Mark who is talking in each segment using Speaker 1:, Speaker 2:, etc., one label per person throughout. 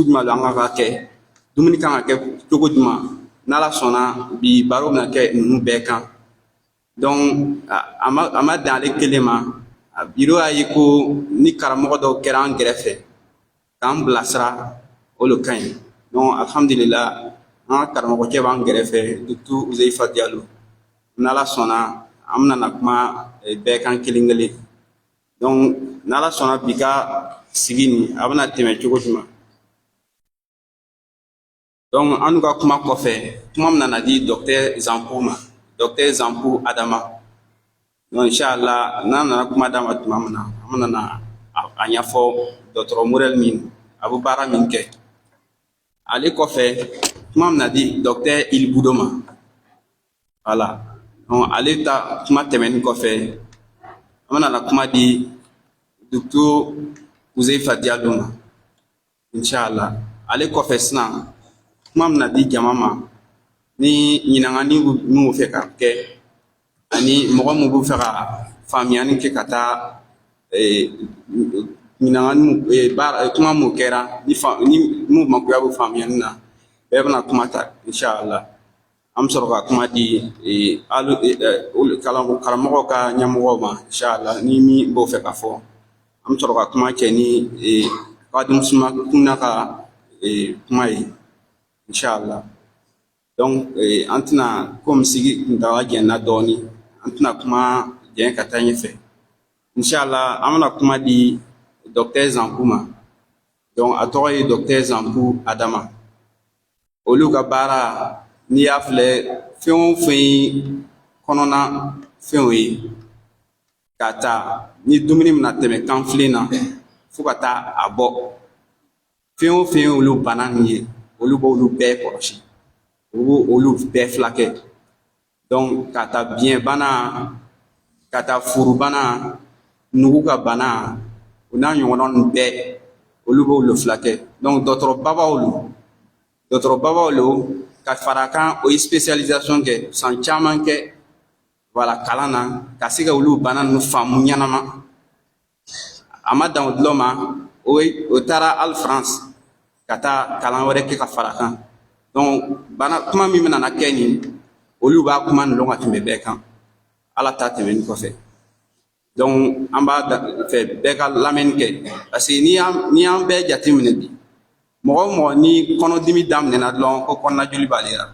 Speaker 1: jumɛn lo an ka kɛ dumuni kan ka kɛ cogo jumɛn n'ala sɔnna bi baro bɛna kɛ ninnu bɛɛ kan donc a ma dan ale kelen ma biro y'a ye ko ni karamɔgɔ dɔw kɛra an gɛrɛfɛ k'an bilasira o lo ka ɲi donc alhamdulillah an ka karamɔgɔkɛ b'an gɛrɛfɛ docteur Uzeyifa Diallo n'ala sɔnna an bɛna kuma bɛɛ kan kelen kelen donc n'ala sɔnna bi ka sigi nin a bɛna tɛmɛ cogo jumɛn donc an ka kuma kɔfɛ kuma min nana di docteur Zanpur ma docteur Zanpur Adama donc inchallah n'an nana kuma d'a ma tuma min na an bɛna a ɲɛfɔ dɔgɔtɔrɔ Morel min a bɛ baara min kɛ ale kɔfɛ kuma min na di docteur Il Budo ma voilà donc ale ta kuma tɛmɛni kɔfɛ an bɛna kuma di docteur Uzeyifa Diallo ma inchallah ale kɔfɛ sisan kuma min na di jama ma ni ɲininkali min bɛ fɛ ka kɛ ani mɔgɔ min bɛ fɛ ka faamuyali kɛ ka taa ɲininkali kuma min kɛra ni mun magoya bɛ faamuyali na bɛɛ bɛna kuma ta inchallah an bɛ sɔrɔ ka kuma di karamɔgɔw ka ɲɛmɔgɔw ma inchallah ni min b'o fɛ ka fɔ an bɛ sɔrɔ ka kuma kɛ ni Kadim Suma Kunda ka kuma ye inchallah donc an tɛna komi sigi kuntala jɛnna dɔɔni an tɛna kuma jɛn ka taa ɲɛfɛ inchallah an bɛna kuma di docteur Zanpur ma donc a tɔgɔ ye docteur Zanpur Adama olu ka baara n'i y'a filɛ fɛn o fɛn ye kɔnɔna fɛnw ye ka taa ni dumuni bɛna tɛmɛ kanfilen na fo ka taa a bɔ fɛn o fɛn ye olu bana nin ye olu b'olu bɛɛ kɔlɔsi u b'olu bɛɛ furakɛ donc ka taa biyɛn bana ka taa furu bana nugu ka bana o n'a ɲɔgɔnna ninnu bɛɛ olu b'olu furakɛ donc dɔgɔtɔrɔbabaw lo ka fara kan o ye spécialisation kɛ san caman kɛ voilà kalan na ka se ka olu bana ninnu faamu ɲɛnama a ma dan o dɔrɔn ma o taara hali France ka taa kalan wɛrɛ kɛ ka fara kan donc kuma min bɛna na kɛ nin olu b'a kuma nin lɔn ka tɛmɛ bɛɛ kan ala ta tɛmɛni kɔfɛ donc an b'a fɛ bɛɛ ka lamɛnni kɛ parce que n'i y'an bɛɛ jateminɛ bi mɔgɔ o mɔgɔ ni kɔnɔdimi daminɛna dɔrɔn ko kɔnɔnajoli b'ale la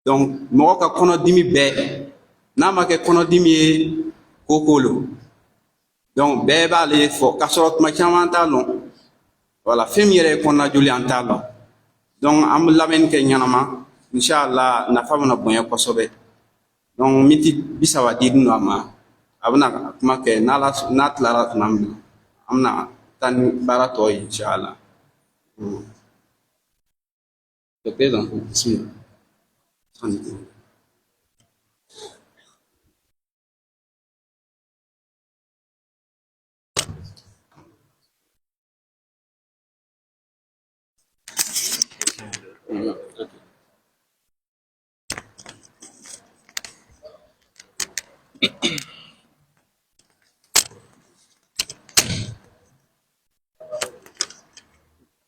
Speaker 1: donc mɔgɔ ka kɔnɔdimi bɛɛ n'a ma kɛ kɔnɔdimi ye koko lo donc bɛɛ b'ale fɔ k'a sɔrɔ tuma caman an t'a lɔn voilà fɛn min yɛrɛ ye kɔnɔnajoli an t'a lɔn donc an bɛ lamɛnni kɛ ɲɛnama inchallah nafa bɛna bonya kosɛbɛ donc miniti 30 dir'u ma a bɛna kuma kɛ n'a tilara tuma min na an bɛna taa ni baara tɔ ye inchallah docteur Zanpur bismillah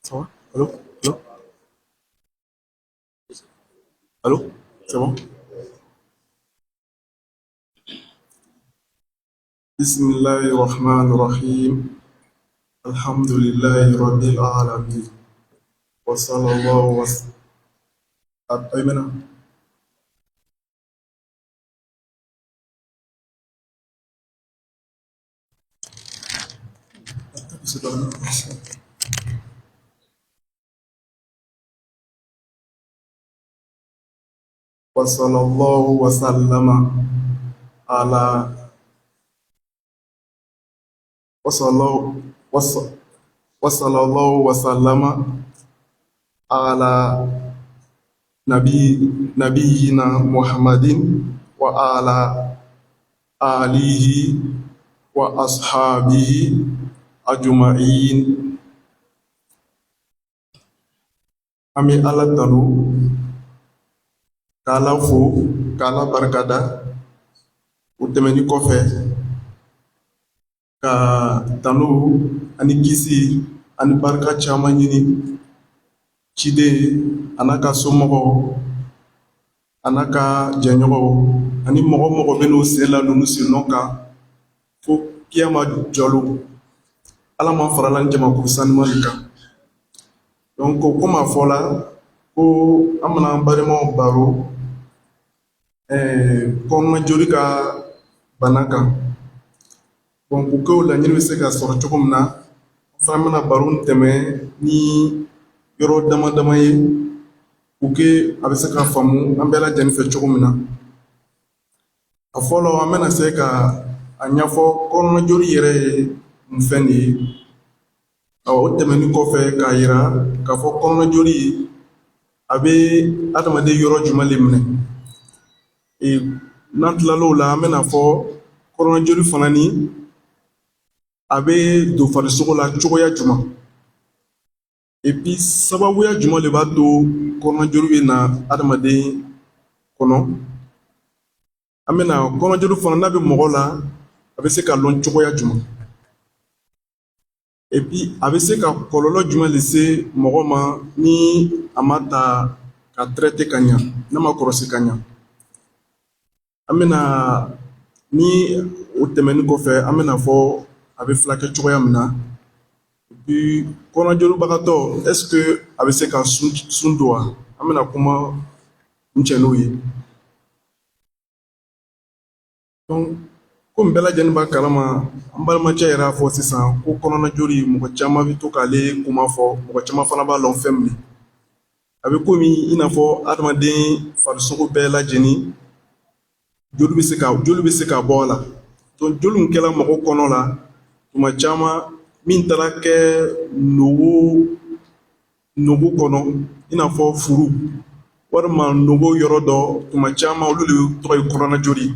Speaker 2: Ça va? Allô? Allô? Allô? C'est bon? Bismillahirrahmanirrahim. Alhamdulillahi rabbil alamin. Wa sallallahu wa sallam. وصلى الله وسلم على وصلى الله وسلم على نبينا محمد وعلى آله وأصحابه أجمعين. Ami ala tanu k'ala fo k'ala barikada o tɛmɛni kɔfɛ ka tanu ani kisi ani barika caman ɲini ciden a n'a ka somɔgɔw a n'a ka jɛɲɔgɔnw ani mɔgɔ mɔgɔ bɛ n'u sen la ninnu sennɔ kan fo kiyama jɔlo ala ma farala ni jamakulu sanuman nin kan donc komi a fɔla ko an bɛna an balimaw baro kɔnɔna joli ka bana kan bon k'o kɛ o laɲini bɛ se ka sɔrɔ cogo min na an fana bɛna baro in tɛmɛ ni yɔrɔ dama dama ye pour que a bɛ se ka faamu an bɛɛ lajɛlen fɛ cogo min na a fɔlɔ an bɛna se ka a ɲɛfɔ kɔnɔna joli yɛrɛ ye mun fɛn de ye o tɛmɛni kɔfɛ k'a yira k'a fɔ kɔnɔna joli a bɛ adamaden yɔrɔ jumɛn de minɛ n'an tilal'o la an bɛna fɔ kɔnɔna joli fana ni a bɛ don farisogo la cogoya jumɛn et puis sababuya jumɛn de b'a to kɔnɔna joli bɛ na adamaden kɔnɔ an bɛna kɔnɔna joli fana n'a bɛ mɔgɔ la a bɛ se ka lɔn cogoya jumɛn et puis a bɛ se ka kɔlɔlɔ jumɛn lase mɔgɔ ma ni a ma ta ka traiter ka ɲa n'a ma kɔlɔsi ka ɲa an bɛna ni o tɛmɛni kɔfɛ an bɛna fɔ a bɛ furakɛ cogoya min na et puis kɔnɔna jolibagatɔ est ce que a bɛ se ka sun don wa an bɛna kuma n cɛ n'o ye donc komi bɛɛ lajɛlen b'a kalama an balimacɛ yɛrɛ y'a fɔ sisan ko kɔnɔna joli mɔgɔ caman bɛ to k'ale kuma fɔ mɔgɔ caman fana b'a lɔn fɛn min a bɛ komi i n'a fɔ adamaden farisogo bɛɛ lajɛlen joli bɛ se ka bɔ a la donc joli min kɛra mɔgɔ kɔnɔ la tuma caman min taara kɛ nogo kɔnɔ i n'a fɔ furu walima nogo yɔrɔ dɔ tuma caman olu de tɔgɔ ye kɔnɔna joli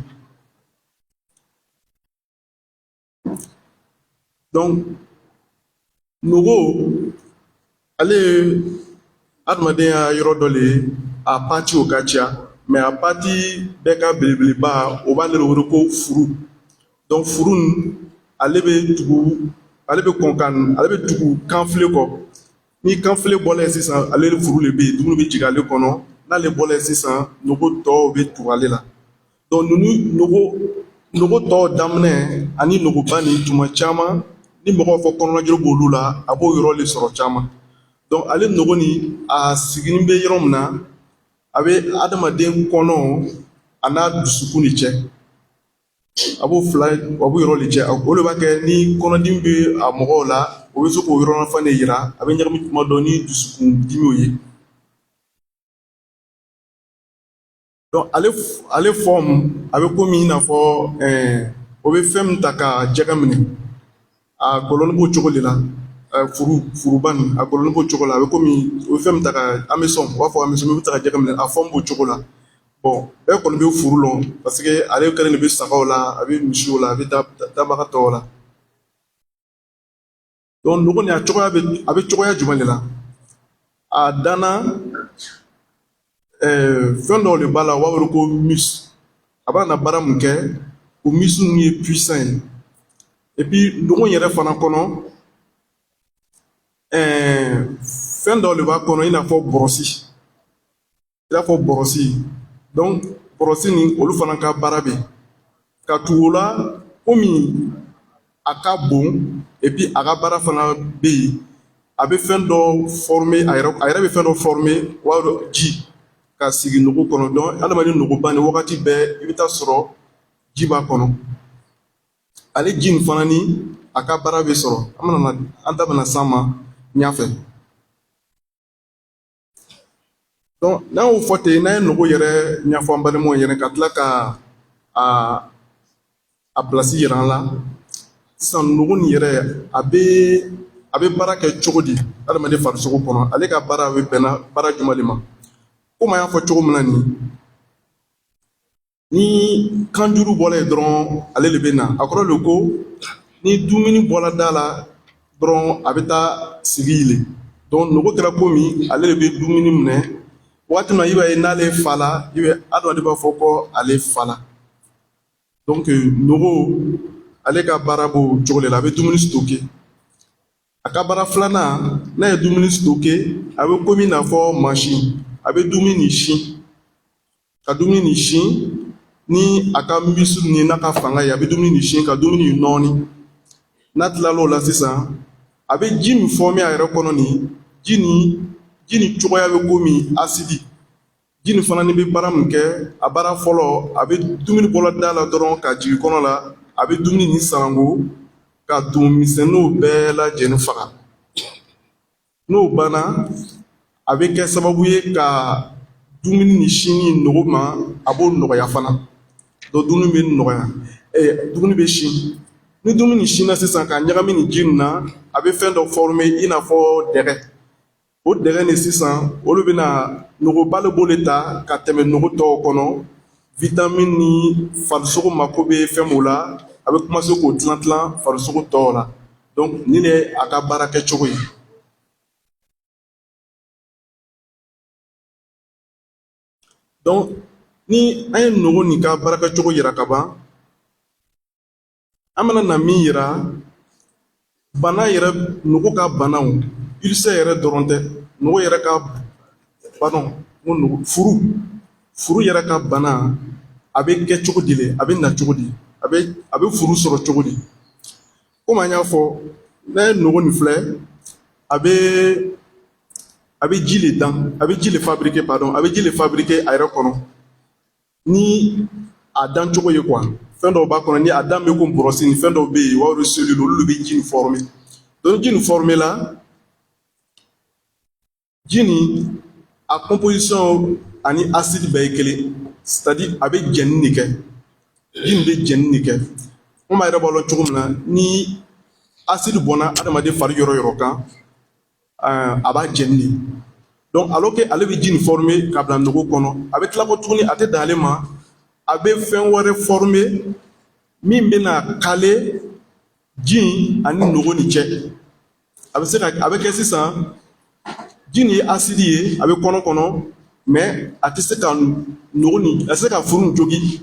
Speaker 2: donc nogo ale ye adamadenya yɔrɔ dɔ le ye a patiw ka ca mais a pati bɛɛ ka belebeleba o b'ale de wele ko furu donc furu nin ale bɛ tugu kanfile kɔ ni kanfile bɔla yen sisan ale de furu le bɛ yen dumuni bɛ jigin ale kɔnɔ n'ale bɔla yen sisan nogo tɔw bɛ tugu ale la donc nogo tɔw daminɛ ani nogoba nin tuma caman ni mɔgɔw fɔ kɔnɔna joli b'olu la a b'o yɔrɔ de sɔrɔ caman donc ale nogo nin a sigilen bɛ yɔrɔ min na a bɛ adamaden kɔnɔ a n'a dusukun de cɛ a b'o yɔrɔ de cɛ o de b'a kɛ ni kɔnɔdimi bɛ a mɔgɔw la o bɛ se k'o yɔrɔ fana yira a bɛ ɲagami tuma dɔ ni dusukun dimiw ye donc ale forme a bɛ komi i n'a fɔ o bɛ fɛn min ta ka jɛgɛ minɛ a gɔlɔni b'o cogo de la furuba nin a gɔlɔni b'o cogo la a bɛ komi o bɛ fɛn min ta ka amesɔn u b'a fɔ amesɔn i bɛ ta ka jɛgɛ minɛ a forme b'o cogo la bon bɛɛ kɔni bɛ furu lɔn parce que ale kɛlen de bɛ sagaw la a bɛ misiw la a bɛ dabaga tɔw la donc nogo nin a bɛ cogoya jumɛn de la a danna fɛn dɔw de b'a la u b'a wele ko mus a b'a na baara mun kɛ o mus ninnu ye puissant ye et puis nogo yɛrɛ fana kɔnɔ fɛn dɔw de b'a kɔnɔ i n'a fɔ bɔrɔsi donc bɔrɔsi nin olu fana ka baara bɛ ka tugu o la komi a ka bon et puis a ka baara fana bɛ yen a bɛ fɛn dɔ former a yɛrɛ bɛ fɛn dɔ former waa ji ka sigi nogo kɔnɔ donc adamaden nogoba nin wagati bɛɛ i bɛ taa sɔrɔ ji b'a kɔnɔ ale ji nin fana ni a ka baara bɛ sɔrɔ an da bɛna s'an ma ɲɛfɛ donc n'an y'o fɔ ten n'an ye nogo yɛrɛ ɲɛfɔ an balimaw yɛrɛ ka tila ka a pilasi yira an la sisan nogo nin yɛrɛ a bɛ baara kɛ cogo di adamaden farisogo kɔnɔ ale ka baara bɛ bɛnna baara jumɛn de ma komi an y'a fɔ cogo min na ni kanjuru bɔla yen dɔrɔn ale de bɛ na a kɔrɔ de ko ni dumuni bɔla da la dɔrɔn a bɛ taa sigi yen donc nogo kɛra komi ale de bɛ dumuni minɛ waati min na i b'a ye n'ale fala i bɛ adamaden b'a fɔ ko ale fala donc nogo ale ka baara b'o cogo de la a bɛ dumuni stocker a ka baara filanan n'a ye dumuni stocké a bɛ komi i n'a fɔ mansin a bɛ dumuni nin sin ka dumuni nin sin ni a ka misiri ni n'a ka fanga ye a bɛ dumuni nin sin ka dumuni nin nɔɔni n'a tilal'o la sisan a bɛ ji min fɔɔmi a yɛrɛ kɔnɔ nin ji nin cogoya bɛ komi asidi ji nin fana ni bɛ baara min kɛ a baara fɔlɔ a bɛ dumuni bɔlɔ da la dɔrɔn ka jigin kɔnɔ la a bɛ dumuni nin sanango ka tumunmisɛnninw bɛɛ lajɛlen faga n'o banna a bɛ kɛ sababu ye ka dumuni ni sin nogo ma a b'o nɔgɔya fana donc dumuni bɛ nɔgɔya dumuni bɛ sin ni dumuni nin sinna sisan ka ɲagami nin ji nin na a bɛ fɛn dɔ former i n'a fɔ dɛgɛ o dɛgɛ nin sisan olu bɛna nogoba le b'o le ta ka tɛmɛ nogo tɔw kɔnɔ vitamine ni farisogo mako bɛ fɛn m'o la a bɛ commencer k'o tilan tilan farisogo tɔw la donc nin de ye a ka baara kɛcogo ye. Donc ni an ye nogo nin ka baara kɛcogo yira ka ban an bɛna na min yira bana yɛrɛ nogo ka banaw ulcère yɛrɛ dɔrɔn tɛ nogo yɛrɛ ka pardon furu yɛrɛ ka bana a bɛ kɛ cogo di le a bɛ na cogo di a bɛ furu sɔrɔ cogo di komi an y'a fɔ n'a ye nogo nin filɛ a bɛ ji le dan a bɛ ji le fabriquer pardon a bɛ ji le fabriquer a yɛrɛ kɔnɔ ni a dan cogo ye quoi fɛn dɔw b'a kɔnɔ ni a dan bɛ ko bɔrɔsi ni fɛn dɔw bɛ yen o cellule olu bɛ ji nin former donc ji nin former la ji nin a composition ani acide bɛɛ ye kelen c'est-à-dire a bɛ jɛni de kɛ ji nin bɛ jɛni de kɛ komi a yɛrɛ b'a dɔn cogo min na ni acide bɔnna adamaden fari yɔrɔ yɔrɔ kan a b'a jɛni de donc alors que ale bɛ ji nin former ka bila nogo kɔnɔ a bɛ tila kɔ tuguni a tɛ dan ale ma a bɛ fɛn wɛrɛ former min bɛna kale ji ani nogo ni cɛ a bɛ kɛ sisan ji nin ye acide ye a bɛ kɔnɔ kɔnɔ mais a tɛ se ka nogo ni a tɛ se ka furu nin jogin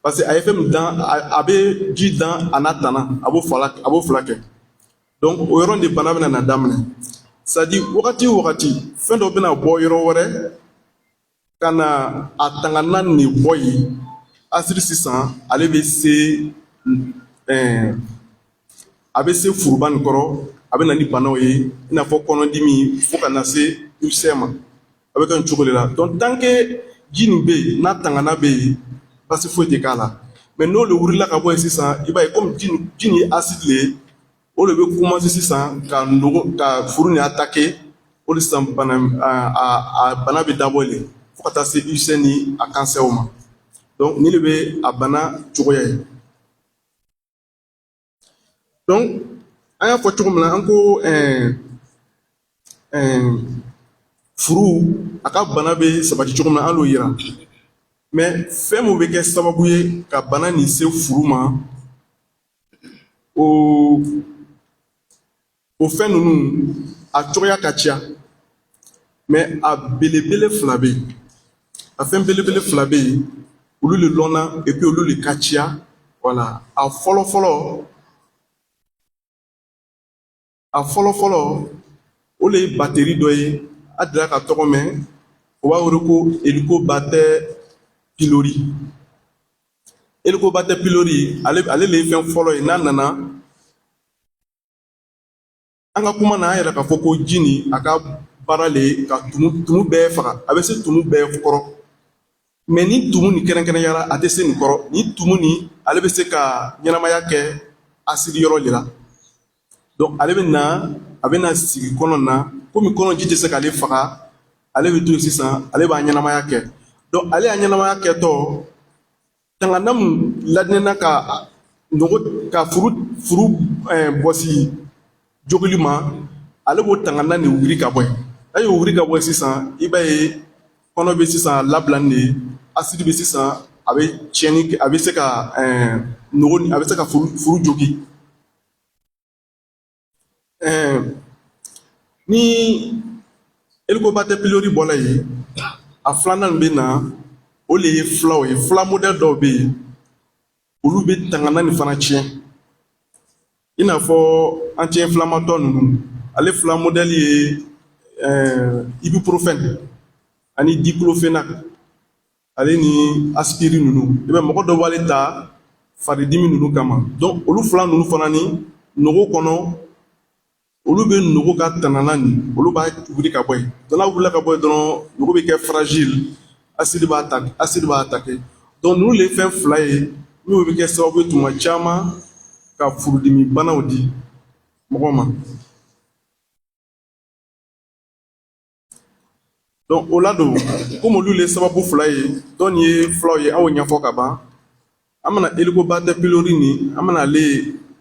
Speaker 2: parce que a ye fɛn min dan a bɛ ji dan a n'a tana a b'o fila kɛ donc o yɔrɔ de bana bɛna na daminɛ c'est à dire wagati o wagati fɛn dɔ bɛna bɔ yɔrɔ wɛrɛ ka na a tangana nin bɔ yen acide sisan ale bɛ se furuba nin kɔrɔ a bɛ na ni banaw ye i n'a fɔ kɔnɔdimi fo ka na se ulcère ma a bɛ kɛ nin cogo de la donc tant que ji nin bɛ yen n'a tangana bɛ yen basi foyi tɛ k'a la mais n'o de wulila ka bɔ yen sisan i b'a ye komi ji nin ye acide le ye o de bɛ commencer sisan ka furu nin attaquer o de sisan bana bɛ dabɔ le fo ka taa se ulcère ni a cancer ma donc nin de bɛ a bana cogoya ye donc an y'a fɔ cogo min na an ko furu a ka bana bɛ sabati cogo min na an y'o yira mais fɛn min bɛ kɛ sababu ye ka bana nin se furu ma o fɛn ninnu a cogoya ka ca mais a belebele fila bɛ yen a fɛn belebele fila bɛ yen olu le lɔnna et puis olu le ka ca voilà a fɔlɔ o le ye bateri dɔ ye a dira ka tɔgɔ mɛn o b'a wele ko Helicobacter pylori Helicobacter pylori ale le ye fɛn fɔlɔ ye n'a nana an ka kuma na an yɛrɛ k'a fɔ ko ji nin a ka baara le ye ka tumu bɛɛ faga a bɛ se tumu bɛɛ kɔrɔ mais ni tumu nin kɛrɛnkɛrɛnyara a tɛ se nin kɔrɔ ni tumu nin ale bɛ se ka ɲɛnamaya kɛ acide yɔrɔ de la donc ale bɛna sigi kɔnɔ na komi kɔnɔ ji tɛ se k'ale faga ale bɛ to yen sisan ale b'a ɲɛnamaya kɛ donc ale y'a ɲɛnamaya kɛtɔ tangana min ladinɛna ka furu bɔsi jogili ma ale b'o tangana nin wuli ka bɔ yen n'a y'o wuli ka bɔ yen sisan i b'a ye kɔnɔ bɛ sisan labilani de ye acide bɛ sisan a bɛ tiɲɛni a bɛ se ka nogo a bɛ se ka furu jogi ni Helicobacter pylori bɔla yen a filanan bɛ na o le ye filaw ye fila modèle dɔw bɛ yen olu bɛ tangana nin fana tiɲɛ i n'a fɔ anti-inflammatoire ninnu ale fila modèle ye ibuprofène ani diclofenac ale ni aspirine ninnu i bɛ mɔgɔ dɔ b'ale ta faridimi ninnu kama donc olu fila ninnu fana ni nogo kɔnɔ olu bɛ nogo ka tanana nin olu b'a wuli ka bɔ yen donc n'a wulila ka bɔ yen dɔrɔn nogo bɛ kɛ fragile acide b'a attaquer donc ninnu le ye fɛn fila ye minnu bɛ kɛ sababu ye tuma caman ka furudimi banaw di mɔgɔ ma donc o la don komi olu le ye sababu fila ye dɔ nin ye filaw ye an y'o ɲɛfɔ ka ban an bɛna helicobacter pylori nin an bɛna ale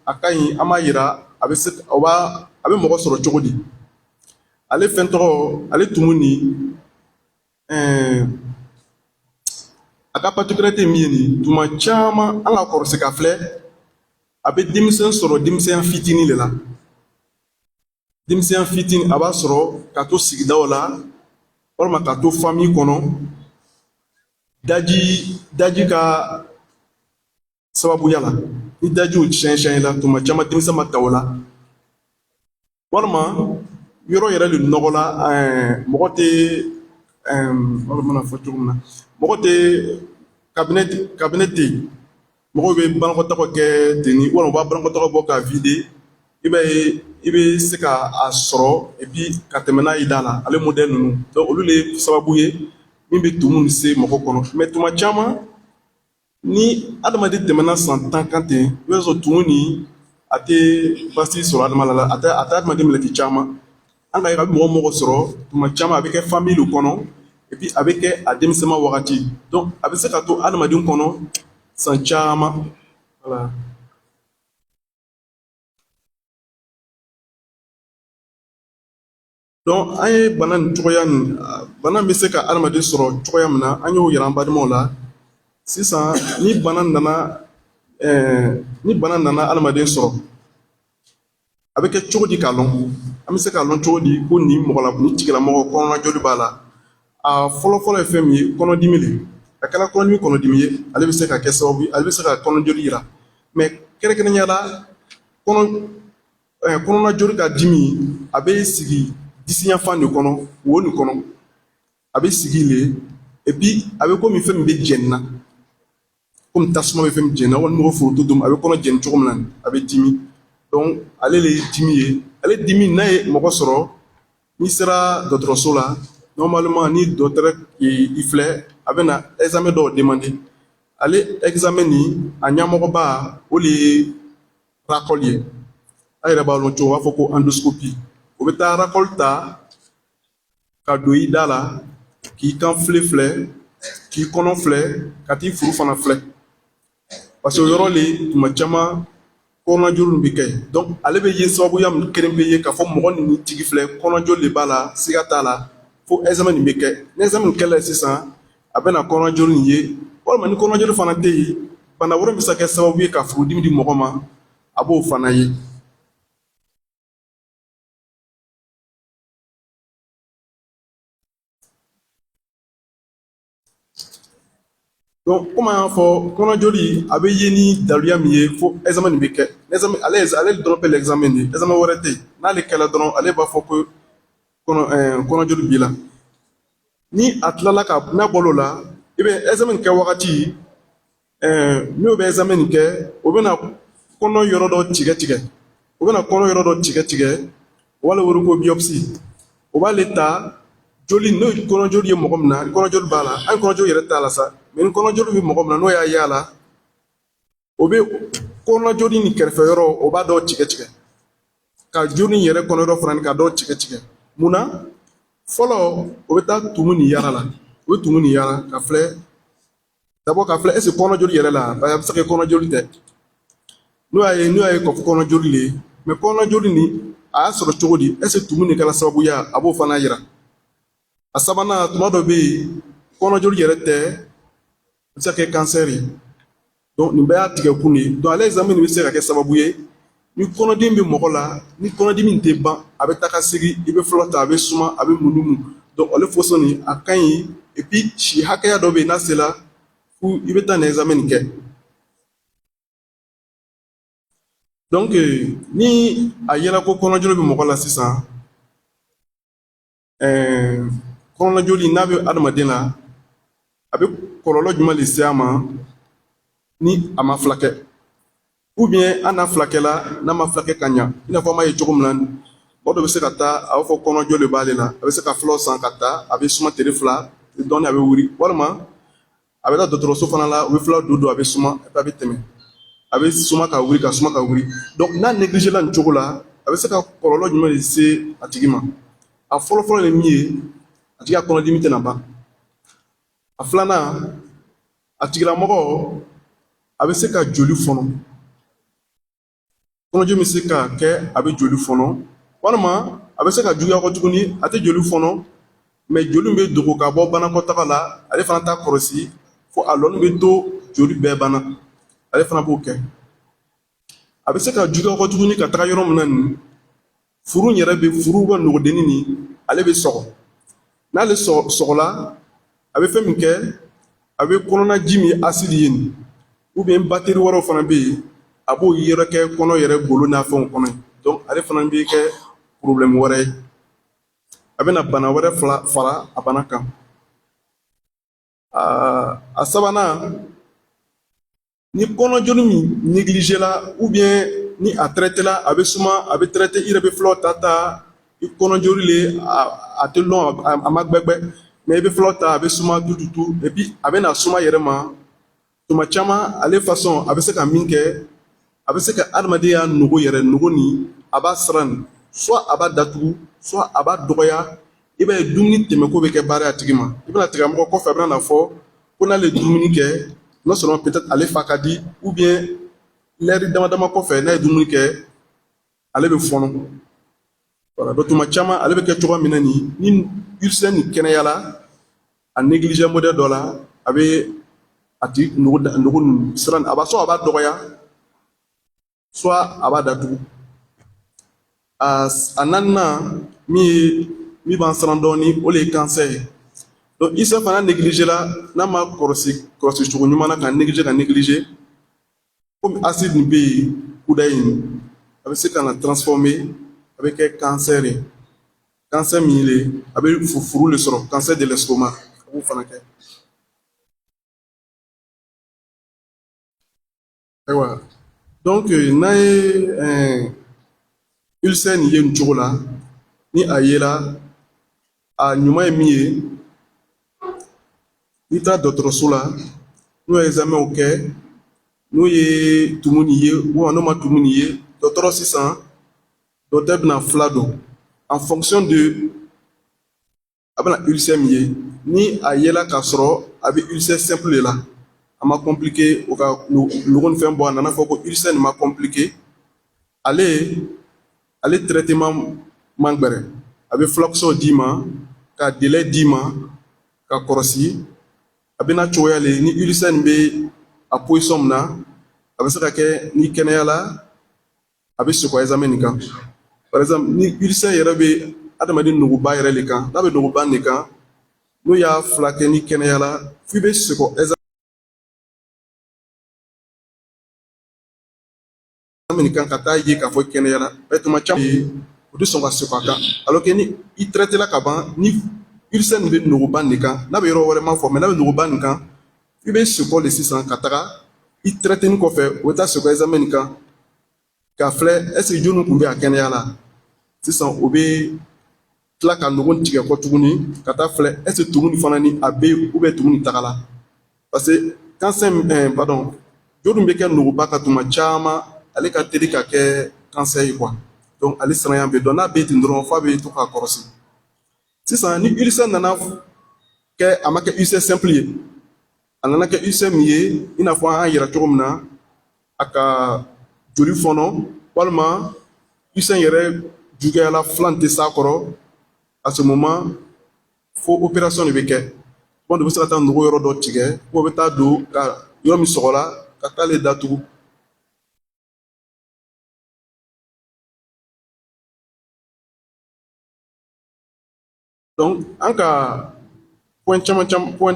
Speaker 2: a ka ɲi an b'a yira a bɛ mɔgɔ sɔrɔ cogo di ale fɛn tɔgɔ ale tumu nin a ka particularité min ye nin tuma caman an ka kɔrɔsi ka filɛ a bɛ denmisɛn sɔrɔ denmisɛn fitinin de la denmisɛn fitinin a b'a sɔrɔ ka to sigidaw la walima ka to famille kɔnɔ daji ka sababuya la ni dajiw tiɲɛ la tuma caman denmisɛn ma ta o la walima yɔrɔ yɛrɛ le nɔgɔ la mɔgɔ tɛ walima fɔ cogo min na mɔgɔ tɛ kabinɛ tɛ yen mɔgɔw bɛ banakɔtaga kɛ ten walima u b'a banakɔtaga bɔ k'a vide i b'a ye i bɛ se ka a sɔrɔ et puis ka tɛmɛ n'a ye da la ale modèle ninnu donc olu le ye sababu ye min bɛ tumu se mɔgɔ kɔnɔ mais tuma caman ni adamaden tɛmɛna san 10 kan ten i b'a sɔrɔ tumu nin a tɛ basi sɔrɔ adamaden la a tɛ adamaden minɛ ten caman an ka ye a bɛ mɔgɔ sɔrɔ tuma caman a bɛ kɛ famille de kɔnɔ et puis a bɛ kɛ a denmisɛnma wagati donc a bɛ se ka to adamaden kɔnɔ san caman voilà. donc an ye bana nin cogoya nin bana bɛ se ka adamaden sɔrɔ cogoya min na an y'o yira an balimaw la sisan ni bana nana adamaden sɔrɔ a bɛ kɛ cogo di k'a lɔn an bɛ se k'a lɔn cogo di ko nin mɔgɔ la nin tigilamɔgɔ kɔnɔna joli b'a la a fɔlɔfɔlɔ ye fɛn min ye kɔnɔdimi le a kɛra kɔnɔdimi ye ale bɛ se ka kɛ sababu ye ale bɛ se ka kɔnɔjoli yira mais kɛrɛnkɛrɛnnenya la kɔnɔna joli ka dimi a bɛ sigi disiɲafan de kɔnɔ wo nin kɔnɔ a bɛ sigi le et puis a bɛ komi fɛn min bɛ jɛni na komi tasuma bɛ fɛn min jɛni na walima mɔgɔ foronto dun a bɛ kɔnɔ jɛni cogo min na a bɛ dimi donc ale le ye dimi ye ale dimi n'a ye mɔgɔ sɔrɔ n'i sera dɔgɔtɔrɔso la normalement ni dɔgɔtɔrɔ i filɛ a bɛ na examen dɔw demander ale examen nin a ɲɛmɔgɔba o de ye racole ye a yɛrɛ b'a dɔn cogo u b'a fɔ ko endoscopie o bɛ taa racole ta ka don i da la k'i kan filɛ k'i kɔnɔ filɛ ka t'i furu fana filɛ parce que o yɔrɔ le tuma caman kɔnɔjoli bɛ kɛ donc ale bɛ ye sababuya min kelen bɛ ye k'a fɔ mɔgɔ nin tigi filɛ kɔnɔjoli de b'a la siga t'a la fo examen nin bɛ kɛ ni examen kɛla sisan a bɛ na kɔnɔjoli nin ye walima ni kɔnɔjoli fana tɛ yen bana wɛrɛ bɛ se ka kɛ sababu ye ka furudimi di mɔgɔ ma a b'o fana ye. donc komi an y'a fɔ kɔnɔjoli a bɛ ye ni daluya min ye fo examen nin bɛ kɛ ale dɔrɔn bɛ l'examen de examen wɛrɛ tɛ yen n'ale kɛla dɔrɔn ale b'a fɔ ko kɔnɔjoli b'i la ni a tilala n'a bɔr'o la i bɛ examen kɛ wagati n'o bɛ examen nin kɛ o bɛna kɔnɔ yɔrɔ dɔ tigɛ wala wele ko biopsie o b'ale ta joli n'o kɔnɔjoli ye mɔgɔ min na kɔnɔjoli b'a la an kɔnɔjoli yɛrɛ t'a la sa mais ni kɔnɔjoli bɛ mɔgɔ min na n'o y'a ye a la o bɛ kɔnɔjoli ni kɛrɛfɛ yɔrɔ o b'a dɔw tigɛ ka joli in yɛrɛ kɔnɔyɔrɔ fana ka dɔw tigɛ mun na fɔlɔ o bɛ taa tumu nin yara la o bɛ tumu nin yara ka filɛ d'abord ka filɛ est-ce que kɔnɔjoli yɛrɛ la a bɛ se ka kɛ kɔnɔjoli tɛ n'o y'a ye k'a fɔ kɔnɔjoli le mais kɔnɔjoli nin a y'a sɔrɔ cogo di est-ce que tumu nin kɛra sababuya a b'o fana yira a sabanan tuma dɔ bɛ yen kɔnɔjoli yɛrɛ tɛ a bɛ se ka kɛ kansɛri ye donc nin bɛɛ y'a tigɛ kun de ye donc ale examen nin bɛ se ka kɛ sababu ye ni kɔnɔdimi bɛ mɔgɔ la ni kɔnɔdimi tɛ ban a bɛ taa ka segin i bɛ fɔlɔ ta a bɛ suma a bɛ munun donc ale fɔsɔn nin a ka ɲi et puis si hakɛya dɔ bɛ yen n'a sera fo i bɛ taa nin examen nin kɛ Donc ni a yela ko kɔnɔjoli bɛ mɔgɔ la sisan kɔnɔjoli n'a bɛ adamaden na a bɛ kɔlɔlɔ jumɛn de se a ma ni a ma furakɛ ou bien an n'a furakɛla n'a ma furakɛ ka ɲa i n'a fɔ an b'a ye cogo min na mɔgɔ dɔ bɛ se ka taa a b'a fɔ kɔnɔjoli b'ale la a bɛ se ka fulaw san ka taa a bɛ suma teri fila dɔɔni a bɛ wuli walima a bɛ taa dɔgɔtɔrɔso fana la u bɛ fulaw don a bɛ suma a bɛ tɛmɛ a bɛ suma ka wuli ka suma ka wuli donc n'a négligé la nin cogo la a bɛ se ka kɔlɔlɔ jumɛn de se a tigi ma a fɔlɔfɔlɔ ye min ye a tigi ka kɔnɔdimi tɛna ban a filanan a tigilamɔgɔ a bɛ se ka joli fɔnɔ kɔnɔdimi bɛ se ka kɛ a bɛ joli fɔnɔ walima a bɛ se ka juguya kɔ tuguni a tɛ joli fɔnɔ mais joli bɛ dogo ka bɔ banakɔtaga la ale fana t'a kɔlɔsi fo a lɔni bɛ to joli bɛɛ banna ale fana b'o kɛ a bɛ se ka juguya kɔ tuguni ka taga yɔrɔ min na nin furu yɛrɛ bɛ furu bɛ nogodenni nin ale bɛ sɔgɔ n'ale sɔgɔla a bɛ fɛn min kɛ a bɛ kɔnɔna ji min acide ye nin ou bien battérie wɛrɛw fana bɛ yen a b'o yɛrɛ kɛ kɔnɔ yɛrɛ golo n'a fɛnw kɔnɔ donc ale fana bɛ kɛ problème wɛrɛ ye a bɛna bana wɛrɛ fara a bana kan a sabanan ni kɔnɔjoli min négligé la ou bien ni a traité la a bɛ suma a bɛ traité i yɛrɛ bɛ fulaw ta i kɔnɔjoli le a tɛ lɔn a ma gbɛgbɛ mais i bɛ fulaw ta a bɛ suma tututu et puis a bɛ na suma yɛrɛ ma tuma caman ale façon a bɛ se ka min kɛ a bɛ se ka adamadenya nogo yɛrɛ nogo nin a b'a siran soit a b'a datugu soit a b'a dɔgɔya i b'a ye dumuni tɛmɛko bɛ kɛ baara a tigi ma i bɛna tigilamɔgɔ kɔfɛ a bɛna na fɔ ko n'ale ye dumuni kɛ non seulement peut-être ale fa ka di ou bien l'heure dama dama kɔfɛ n'a ye dumuni kɛ ale bɛ fɔnɔ voilà donc tuma caman ale bɛ kɛ cogoya min na nin ni ulcère nin kɛnɛyala a négligé modèle dɔ la a bɛ a tigi nogo nin siran a b'a soit a b'a dɔgɔya soit a b'a datugu a naaninan min b'an siran dɔɔni o de ye cancer ye donc ulcère fana négligé la n'a ma kɔlɔsi cogo ɲuman na ka négligé komi acide nin bɛ yen kuda in a bɛ se ka na transformer a bɛ kɛ cancer ye cancer min ye a bɛ furu le sɔrɔ cancer de l'estomac a b'o fana kɛ ayiwa donc n'a ye ulcère nin ye nin cogo la ni a yela a ɲuman ye min ye n'i taara dɔgɔtɔrɔso la n'o ye examen kɛ n'o ye tumu nin ye walima n'o ma tumu nin ye dɔgɔtɔrɔ sisan dɔgɔtɔrɔ bɛna fila dɔn en fonction de a bɛna ulcère min ye ni a yela k'a sɔrɔ a bɛ ulcère simple de la a ma compliqué o ka nogo ni fɛn bɔ a nana fɔ ko ulcère nin ma compliqué ale traitement man gbɛrɛ a bɛ furakisɛw d'i ma ka délai d'i ma ka kɔlɔsi a bɛna cogoya le ni ulcère nin bɛ a position min na a bɛ se ka kɛ ni kɛnɛyala a bɛ segin examen nin kan par exemple ni ulcère yɛrɛ bɛ adamaden nogoba yɛrɛ le kan n'a bɛ nogoba nin kan n'o y'a furakɛ ni kɛnɛyala f'i bɛ segin examen nin kan ka taa ye k'a fɔ kɛnɛyala tuma caman o tɛ sɔn ka segin a kan alors que ni i traité la ka ban ni ulcère nin bɛ nogoba nin kan n'a bɛ yɔrɔ wɛrɛ ma fɔ mais n'a bɛ nogoba nin kan i bɛ segin de sisan ka taga i traité nin kɔfɛ o bɛ taa segin examen nin kan k'a filɛ est ce que joli tun bɛ a kɛnɛya la sisan o bɛ tila ka nogo tigɛ kɔ tuguni ka taa filɛ est ce que tumu nin fana ni a bɛ yen ou bien tumu nin tagala parce que cancer pardon joli bɛ kɛ nogoba ka tuma caman ale ka teli ka kɛ cancer ye quoi donc ale siranya bɛ dɔn n'a bɛ ten dɔrɔn f'a bɛ to k'a kɔlɔsi sisan ni ulcère nana kɛ a ma kɛ ulcère simple ye a nana kɛ ulcère min ye i n'a fɔ an y'a yira cogo min na a ka joli fɔnɔ walima ulcère yɛrɛ juguyala filan tɛ s'a kɔrɔ à ce moment fo opération de bɛ kɛ kuma dɔ bɛ se ka taa nogo yɔrɔ dɔ tigɛ ou bɛ taa don ka yɔrɔ min sɔgɔla ka taa ale datugu donc an ka point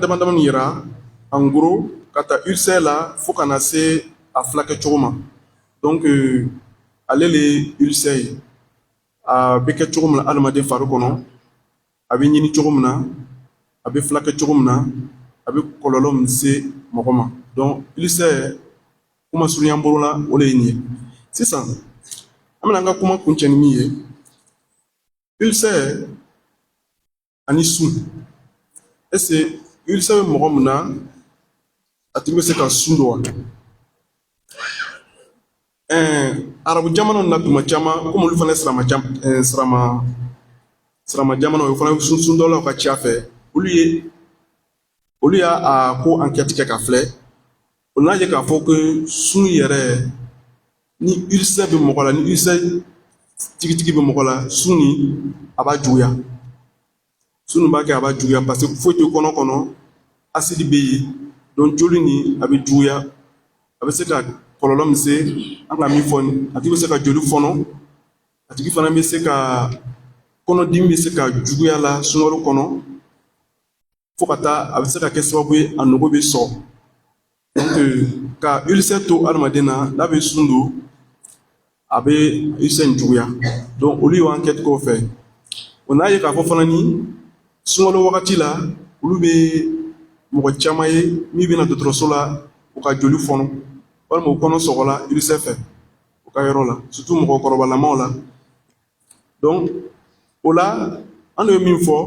Speaker 2: dama dama min yira en gros ka taa ulcère la fo ka na se a furakɛ cogo ma donc ale le ulcère ye a bɛ kɛ cogo min na adamaden fari kɔnɔ a bɛ ɲini cogo min na a bɛ furakɛ cogo min na a bɛ kɔlɔlɔ min se mɔgɔ ma donc ulcère kuma surunya bolo la o de ye nin ye sisan an bɛna an ka kuma kuncɛ ni min ye ulcère ani sun est-ce que ulcère bɛ mɔgɔ min na a tigi bɛ se ka sun don wa arabu jamanaw na tuma caman komi olu fana ye sirama jamanaw ye o fana ye sundɔlaw ka ca fɛ olu y'a ko enquête kɛ ka filɛ o n'a ye k'a fɔ ko sun yɛrɛ ni ulcère bɛ mɔgɔ la ni ulcère tigitigi bɛ mɔgɔ la sun nin a b'a juguya sun nin b'a kɛ a b'a juguya parce que foyi tɛ kɔnɔ kɔnɔ acide bɛ yen donc joli nin a bɛ juguya a bɛ se ka kɔlɔlɔ min se an ka min fɔ a tigi bɛ se ka joli fɔnɔ a tigi fana bɛ se ka kɔnɔdimi bɛ se ka juguya la sunkalo kɔnɔ fo ka taa a bɛ se ka kɛ sababu ye a nogo bɛ sɔgɔ donc ka ulcère to adamaden na n'a bɛ sun don a bɛ ulcère in juguya donc olu y'o enquête k'o fɛ o n'a ye k'a fɔ fana ni sunkalo wagati la olu bɛ mɔgɔ caman ye min bɛ na dɔgɔtɔrɔso la u ka joli fɔnɔ walima u kɔnɔ sɔgɔla ulcère fɛ u ka yɔrɔ la surtout mɔgɔkɔrɔbalamaw la donc o la an de bɛ min fɔ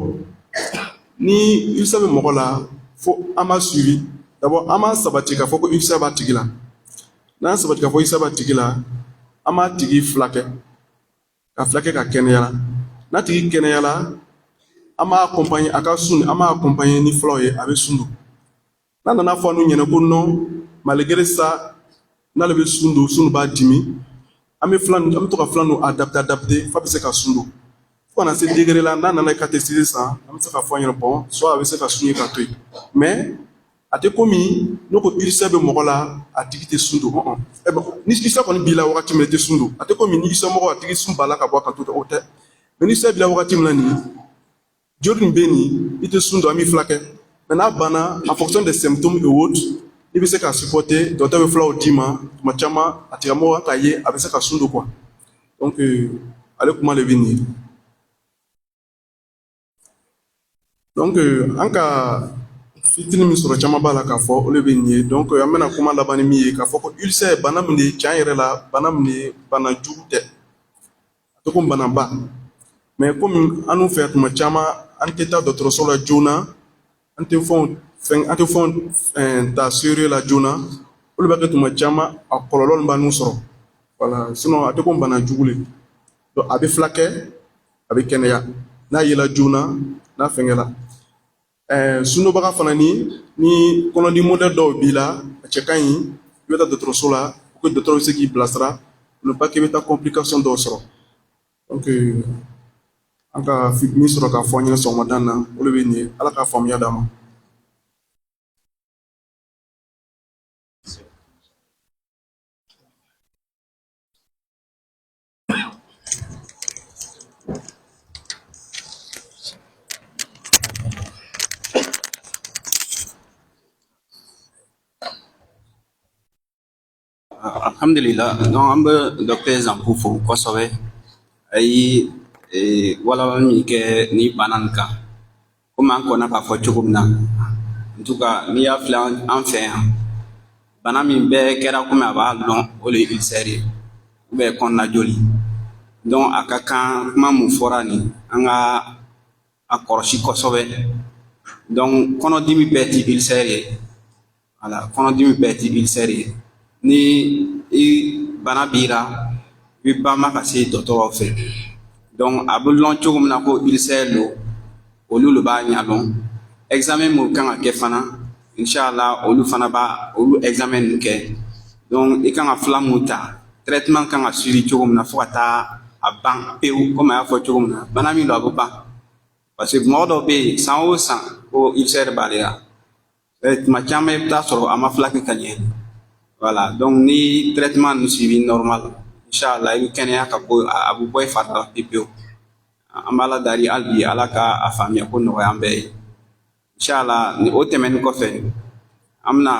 Speaker 2: ni ulcère bɛ mɔgɔ la fo an b'a suivi d'abord an b'a sabati k'a fɔ ko ulcère b'a tigi la n'an sabati k'a fɔ ulcère b'a tigi la an b'a tigi furakɛ ka furakɛ ka kɛnɛya n'a tigi kɛnɛyala an b'a accompagner a ka sun an b'a accompagner ni fulaw ye a bɛ sun don n'a nana fɔ n'u ɲɛna ko non malgré ça n'ale bɛ sun don sun b'a dimi an bɛ to ka filan ninnu adapter f'a bɛ se ka sun don fo kana se degré la n'a nana catétérisé sisan an bɛ se ka fɔ an ɲɛna bon soit a bɛ se ka sun ye ka to yen mais a tɛ komi n'o ko ulcère bɛ mɔgɔ la a tigi tɛ sun don ni ulcère kɔni b'i la wagati min na i tɛ sun don a tɛ komi ni ulcère mɔgɔ a tigi sun b'a la ka bɔ a kan to o tɛ mais ni ulcère b'i la wagati min na nin joli nin bɛ nin i tɛ sun don an b'i furakɛ mais n'a banna en fonction des symptômes et autres i bɛ se ka supporter dɔgɔtɔrɔ bɛ fulaw d'i ma tuma caman a tigilamɔgɔ k'a ye a bɛ se ka sun don quoi donc ale kuma de bɛ nin ye donc an ka fitini min sɔrɔ caman b'a la k'a fɔ o de bɛ nin ye donc an bɛna kuma laban ni min ye k'a fɔ ko ulcère bana min de ye tiɲɛ yɛrɛ la bana min de bana jugu tɛ a tɛ komi banaba mais komi an n'u fɛ tuma caman an tɛ taa dɔgɔtɔrɔso la joona an tɛ fɛnw ta sérieux la joona olu b'a kɛ tuma caman a kɔlɔlɔ min b'a n'u sɔrɔ voilà sinon a tɛ komi bana jugu le donc a bɛ furakɛ a bɛ kɛnɛya n'a yela joona n'a fɛngɛla sundobaga fana ni kɔnɔdi modèle dɔw b'i la a cɛ ka ɲi i bɛ taa dɔgɔtɔrɔso la pour que dɔgɔtɔrɔ bɛ se k'i bilasira pour ne pas que i bɛ taa complication dɔw sɔrɔ donc an ka min sɔrɔ k'a fɔ an ɲɛna sɔgɔmada na o de bɛ nin ye ala k'a faamuya d'an ma
Speaker 1: Alhamdulillah, donc an bɛ docteur Zanku fo kosɛbɛ a ye walawala min kɛ ni bana nin kan komi an kɔnna k'a fɔ cogo min na en tout cas n'i y'a filɛ an fɛ yan bana min bɛɛ kɛra komi a b'a dɔn o de ye ulcère ye ou bien kɔnɔna joli donc a ka kan kuma mun fɔra nin an ka a kɔlɔsi kosɛbɛ donc kɔnɔdimi bɛɛ ti ulcère ye voilà kɔnɔdimi bɛɛ ti ulcère ye ni i bana b'i la i bɛ bama ka se dɔgɔtɔrɔw fɛ donc a bɛ lɔn cogo min na ko ulcère don olu le b'a ɲɛdɔn examen mun kan ka kɛ fana inshallah olu fana b'a olu examen ninnu kɛ donc i kan ka fila mun ta traitement kan ka suivi cogo min na fo ka taa a ban pewu komi a y'a fɔ cogo min na bana min don a bɛ ban parce que mɔgɔ dɔw bɛ yen san o san ko ulcère b'ale la tuma caman i bɛ taa sɔrɔ a ma furakɛ ka ɲɛ voilà donc ni traitement ninnu suivi normal inshallah i bɛ kɛnɛya ka bɔ a bɛ bɔ i fari la pewu an b'a la dari hali bi ala ka a faamuya ko nɔgɔya an bɛɛ ye inshallah ni o tɛmɛnen kɔfɛ an bɛna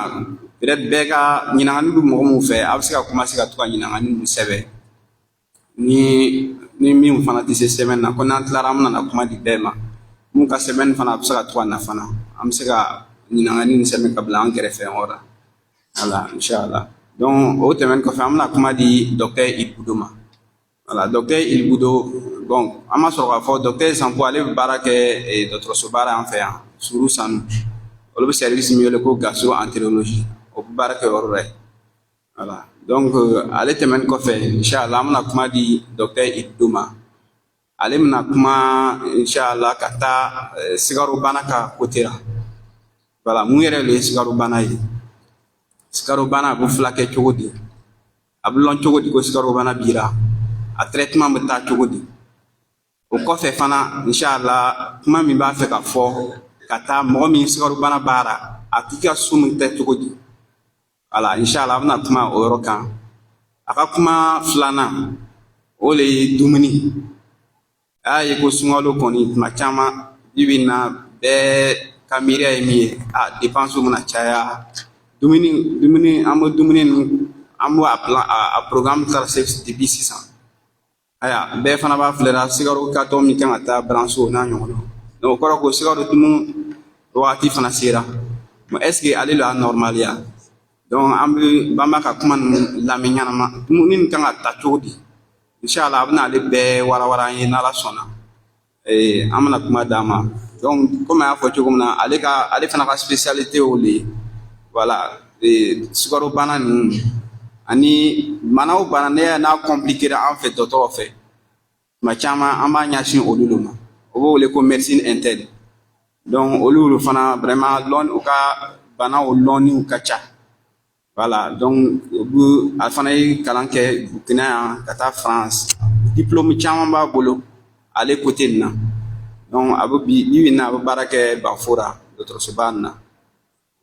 Speaker 1: peut-être bɛɛ ka ɲininkali bɛ mɔgɔ min fɛ a bɛ se ka commencer ka to ka ɲininkali ninnu sɛbɛn ni min fana tɛ se sɛbɛn na ko n'an tilara an bɛna kuma di bɛɛ ma mun ka sɛbɛnni fana a bɛ se ka to ka na fana an bɛ se ka ɲininkali ni sɛbɛn ka bila an kɛrɛfɛ yɔrɔ la voilà inchallah donc o tɛmɛnen kɔfɛ an bɛna kuma di docteur Ilbudo ma voilà docteur Ilbudo bon an ma sɔrɔ k'a fɔ docteur Sanpo ale bɛ baara kɛ dɔgɔtɔrɔso baara an fɛ yan Suru Sanu olu bɛ service min wele ko gaso entérologie o bɛ baara kɛ yɔrɔ la voilà donc ale tɛmɛnen kɔfɛ inchallah an bɛna kuma di docteur Ilbudo ma ale bɛna kuma inchallah ka taa sikaro bana ka côté la voilà mun yɛrɛ le ye sikaro bana ye sikaro bana a bɛ furakɛ cogo di a bɛ lɔn cogo di ko sikaro bana bira a traitement bɛ taa cogo di o kɔfɛ fana inchallah kuma min b'a fɛ ka fɔ ka taa mɔgɔ min sikaro bana baara a tigi ka sunu tɛ cogo di voilà inchallah a bɛna kuma o yɔrɔ kan a ka kuma filanan o le ye dumuni a y'a ye ko sunkalo kɔni tuma caman bi bi in na bɛɛ ka miiriya ye min ye dépense bɛna caya dumuni an bɛ dumuni ninnu an bɛ a programme taara se depuis sisan aya bɛɛ fana b'a filɛra sikaro katɔ min kan ka taa branche o n'a ɲɔgɔnna donc o kɔrɔ ko sikaro dunu wagati fana sera mais est ce que ale la normaliya donc an b'a ka kuma ninnu lamɛn ɲanama dumuni nin kan ka ta cogo di inchallah a bɛna ale bɛɛ warawara an ye n'ala sɔnna an bɛna kuma d'a ma donc comme a y'a fɔ cogo min na ale fana ka spécialité o le ye voilà sikaro bana ninnu ani bana o bana ne y'a n'a compliqué an fɛ dɔgɔtɔrɔ fɛ tuma caman an b'a ɲɛsin olu de ma o b'o wele ko médecine interne donc olu fana vraiment u ka banaw lɔnniw ka ca voilà donc a fana ye kalan kɛ Burkina yan ka taa France diplôme caman b'a bolo ale côté nin na donc a bɛ bi na a bɛ baara kɛ Banfora dɔgɔtɔrɔsoba nin na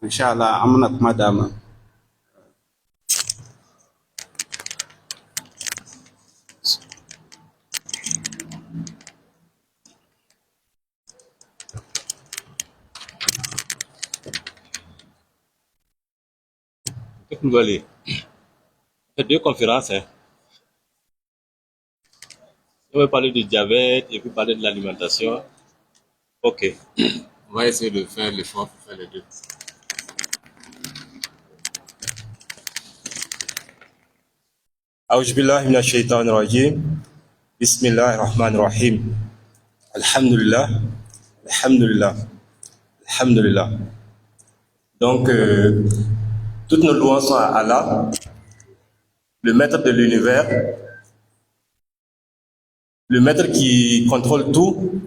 Speaker 1: inchallah an bɛna kuma d'a ma.
Speaker 3: Koulibaly. C'est deux conférences. Hein. On va parler du diabète et puis parler de l'alimentation. Ok. On va essayer de faire l'effort pour faire les deux. أعوذ بالله من الشيطان الرجيم بسم الله الرحمن الرحيم الحمد لله الحمد لله الحمد لله. Donc toutes nos louanges sont à Allah, le maître de l'univers, le maître qui contrôle tout.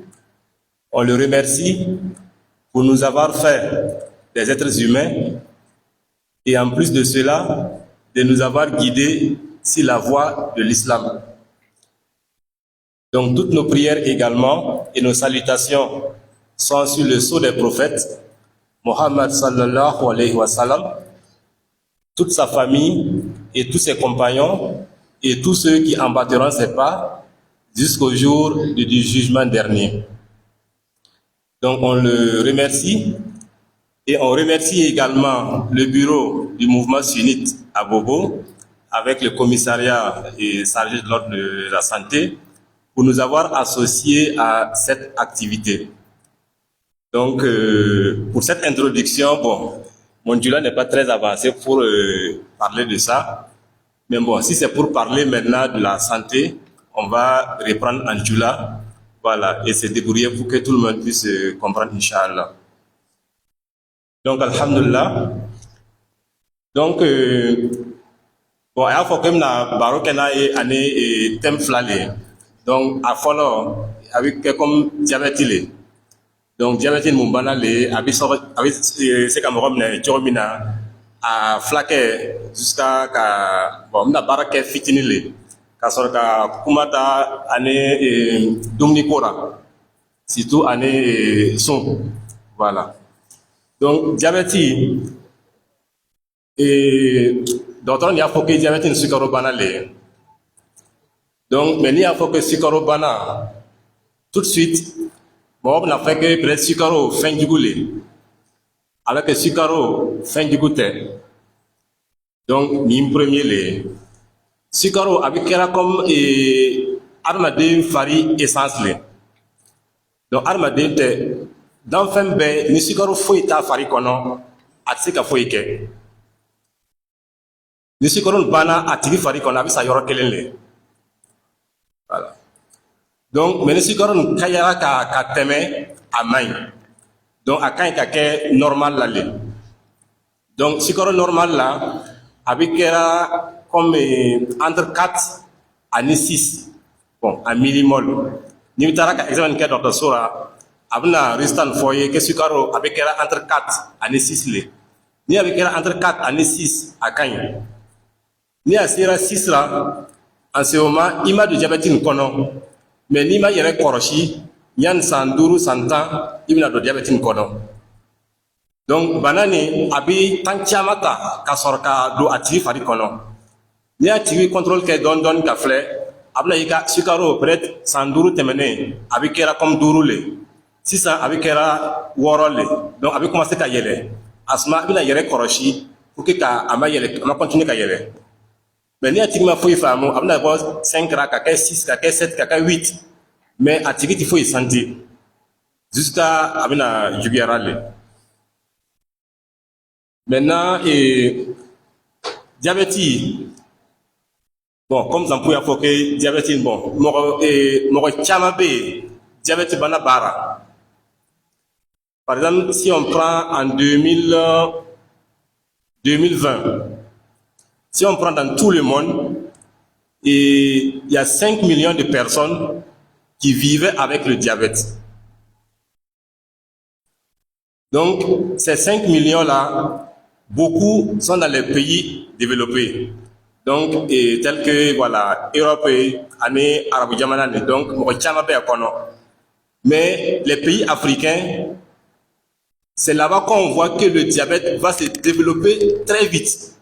Speaker 3: On le remercie pour nous avoir fait des êtres humains et en plus de cela, de nous avoir guidés sur la voie de l'islam. Donc toutes nos prières également et nos salutations sont sur le sceau des prophètes, Mohammed sallallahu alayhi wa sallam, toute sa famille et tous ses compagnons et tous ceux qui embattront ses pas jusqu'au jour du jugement dernier. Donc on le remercie et on remercie également le bureau du mouvement sunnite à Bobo avec le commissariat et chargé de l'ordre de la santé pour nous avoir associés à cette activité. Donc pour cette introduction, bon, mon Djoula n'est pas très avancé pour parler de ça. Mais bon, si c'est pour parler maintenant de la santé, on va reprendre en Djoula. Voilà, et se débrouiller pour que tout le monde puisse comprendre, Inch'Allah. Donc, Alhamdulillah. Donc, bon, il faut que na barokena et année thème flâlé. Donc, à follow avec comme diabète. Donc, diabète mumbana le avec c'est comme comme ne chomina a flaqué jusqu'à bon na baraka fitini le ka sɔrɔ ka kumata ani dumuni ko la surtout ani son voilà. Donc, diabète dɔgɔtɔrɔ ni y'a fɔ que diabète ni sukaro bana le donc mais n'i y'a fɔ que sukaro bana tout de suite mɔgɔ bɛna fɛ que peut-être sukaro fɛn jugu le alors que sukaro fɛn jugu tɛ donc nin premier le Sikaro a bɛ kɛra comme adamaden fari essence le. Donc adamaden tɛ dans fɛn bɛɛ ni sikaro foyi t'a fari kɔnɔ a tɛ se ka foyi kɛ. Ni sikaro banna a tigi fari kɔnɔ a bɛ sa yɔrɔ kelen le. Voilà. Donc mais ni sikaro kayara ka tɛmɛ a man ɲi. Donc a ka ɲi ka kɛ normal la le. Donc sikaro normal la a bɛ kɛra comme entre 4 ani 6 bon en millimol. Ni bɛ taara ka examen kɛ dɔgɔtɔrɔso la a bɛna résultat fɔ ye que sikaro a bɛ kɛra entre 4 ani 6 le. Ni a bɛ kɛra entre 4 ani 6 a ka ɲi. Ni a sera 6 la en ce moment i ma don diabète nin kɔnɔ mais n'i ma yɛrɛ kɔlɔsi yanni san 5 san 10 i bɛna don diabète nin kɔnɔ. Donc bana nin a bɛ temps caman ta ka sɔrɔ ka don a tigi fari kɔnɔ. N'i y'a tigi contrôle kɛ dɔɔni dɔɔni ka filɛ a bɛna i ka sikaro peut-être san 5 tɛmɛnen a bɛ kɛra comme 5 le. Sisan a bɛ kɛra 6 le. Donc a bɛ commencer ka yɛlɛ. A suma i bɛna yɛrɛ kɔlɔsi pour que ka a ma yɛlɛ a ma continuer ka yɛlɛ. Mais n'i a tigi ma foyi faamu a bɛna bɔ 5 ra ka kɛ 6 ka kɛ 7 ka kɛ 8 mais a tigi tɛ foyi sentir jusqu'à a bɛna juguyara le. Maintenant diabète bon comme Zampo y'a fɔ que diabète bon mɔgɔ caman bɛ yen diabète bana baara. Par exemple si on prend en 2020 si on prend dans tout le monde il y a 5 millions de personnes qui vivaient avec le diabète. Donc ces 5 millions là beaucoup sont dans les pays développés. Donc tels que voilà Europe ani Arabu jamana ni donc mɔgɔ caman bɛ yen kɔnɔ. Mais les pays africains c'est là-bas qu'on voit que le diabète va se développer très vite.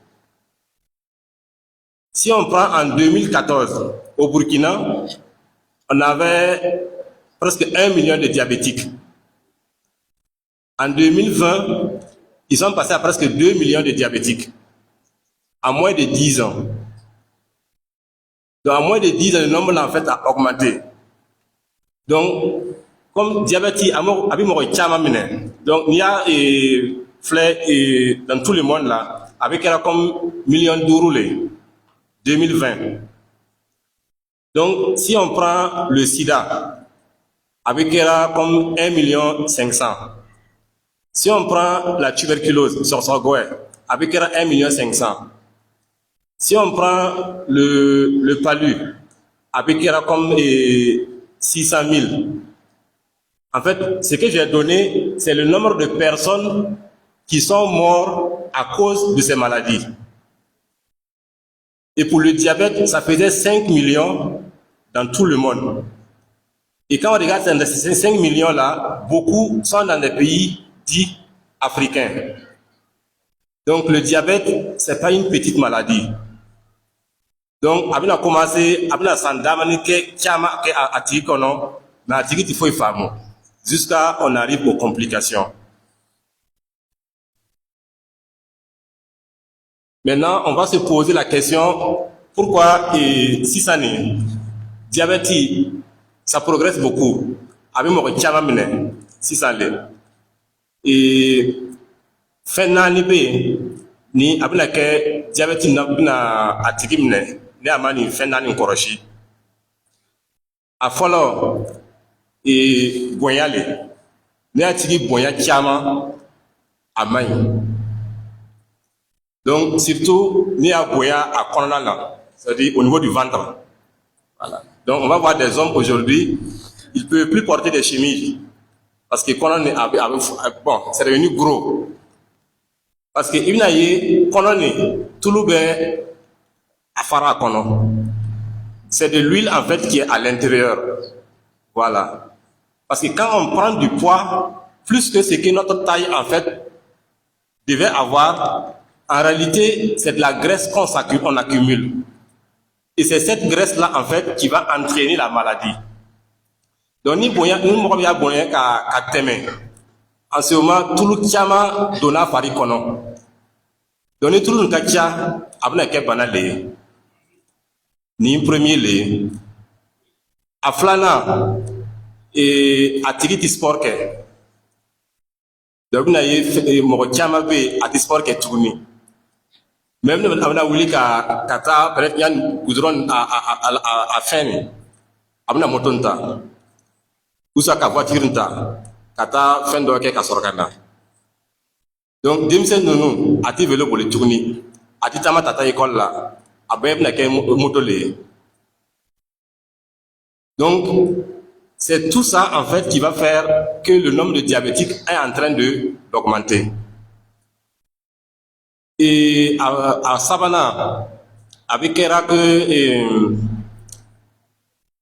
Speaker 3: Si on prend en 2014 au Burkina, on avait presque 1 million de diabétiques. En 2020, ils sont passés à presque 2 millions de diabétiques. En moins de 10 ans. Donc en moins de 10 ans, le nombre en fait a augmenté. Donc, comme diabète, donc il y a dans tout le monde là, avec comme million d'euros 2020. Donc, si on prend le sida, avec comme 1,5 million. Si on prend la tuberculose, avec 1,5 million. Si on prend le palu, avec comme 600 000. En fait, ce que j'ai donné, c'est le nombre de personnes qui sont mortes à cause de ces maladies. Et pour le diabète, ça faisait 5 millions dans tout le monde. Et quand on regarde ces 5 millions-là, beaucoup sont dans des pays dits africains. Donc le diabète, ce n'est pas une petite maladie. Donc, on a commencé, on a jusqu'à on arrive aux complications. Maintenant, on va se poser la question, pourquoi 6 années, diabète, ça progresse beaucoup. Avec mon 6 années. Et fin d'année, ni abina ke diabète na atiki mine ne amani fin d'année koroshi. A follow boyale ne atiki boya chama amai. Donc surtout ni a boya à konana, c'est-à-dire au niveau du ventre. Voilà. Donc on va voir des hommes aujourd'hui, ils ne peuvent plus porter des chemises parce que bon, c'est devenu gros. Parce que il y a tout le afara kono. C'est de l'huile en fait qui est à l'intérieur. Voilà. Parce que quand on prend du poids, plus que ce que notre taille en fait devait avoir, en réalité c'est de la graisse qu'on accumule. Et c'est cette graisse-là en fait qui va entraîner la maladie. Donc nous en ce moment, tout le chama donna fari kono. Donc tout le kacha abna ke banale. Ni premier le. A flana a tigi ti sport kɛ. Donc na ye mɔgɔ caman be a ti sport kɛ tuguni. Même ne bɛna wuli ka taa peut-être yani goudron a fɛn ni a bɛna moto in ta ou soit ka voiture in ta ka taa fɛn dɔ kɛ ka sɔrɔ ka na. Donc denmisɛn ninnu a ti vélo boli tuguni a ti taama tata école la a bɛɛ bɛna kɛ moto le ye. Donc c'est tout ça en fait qui va faire que le nombre de diabétiques est en train d'augmenter. Et à Sabana, avec que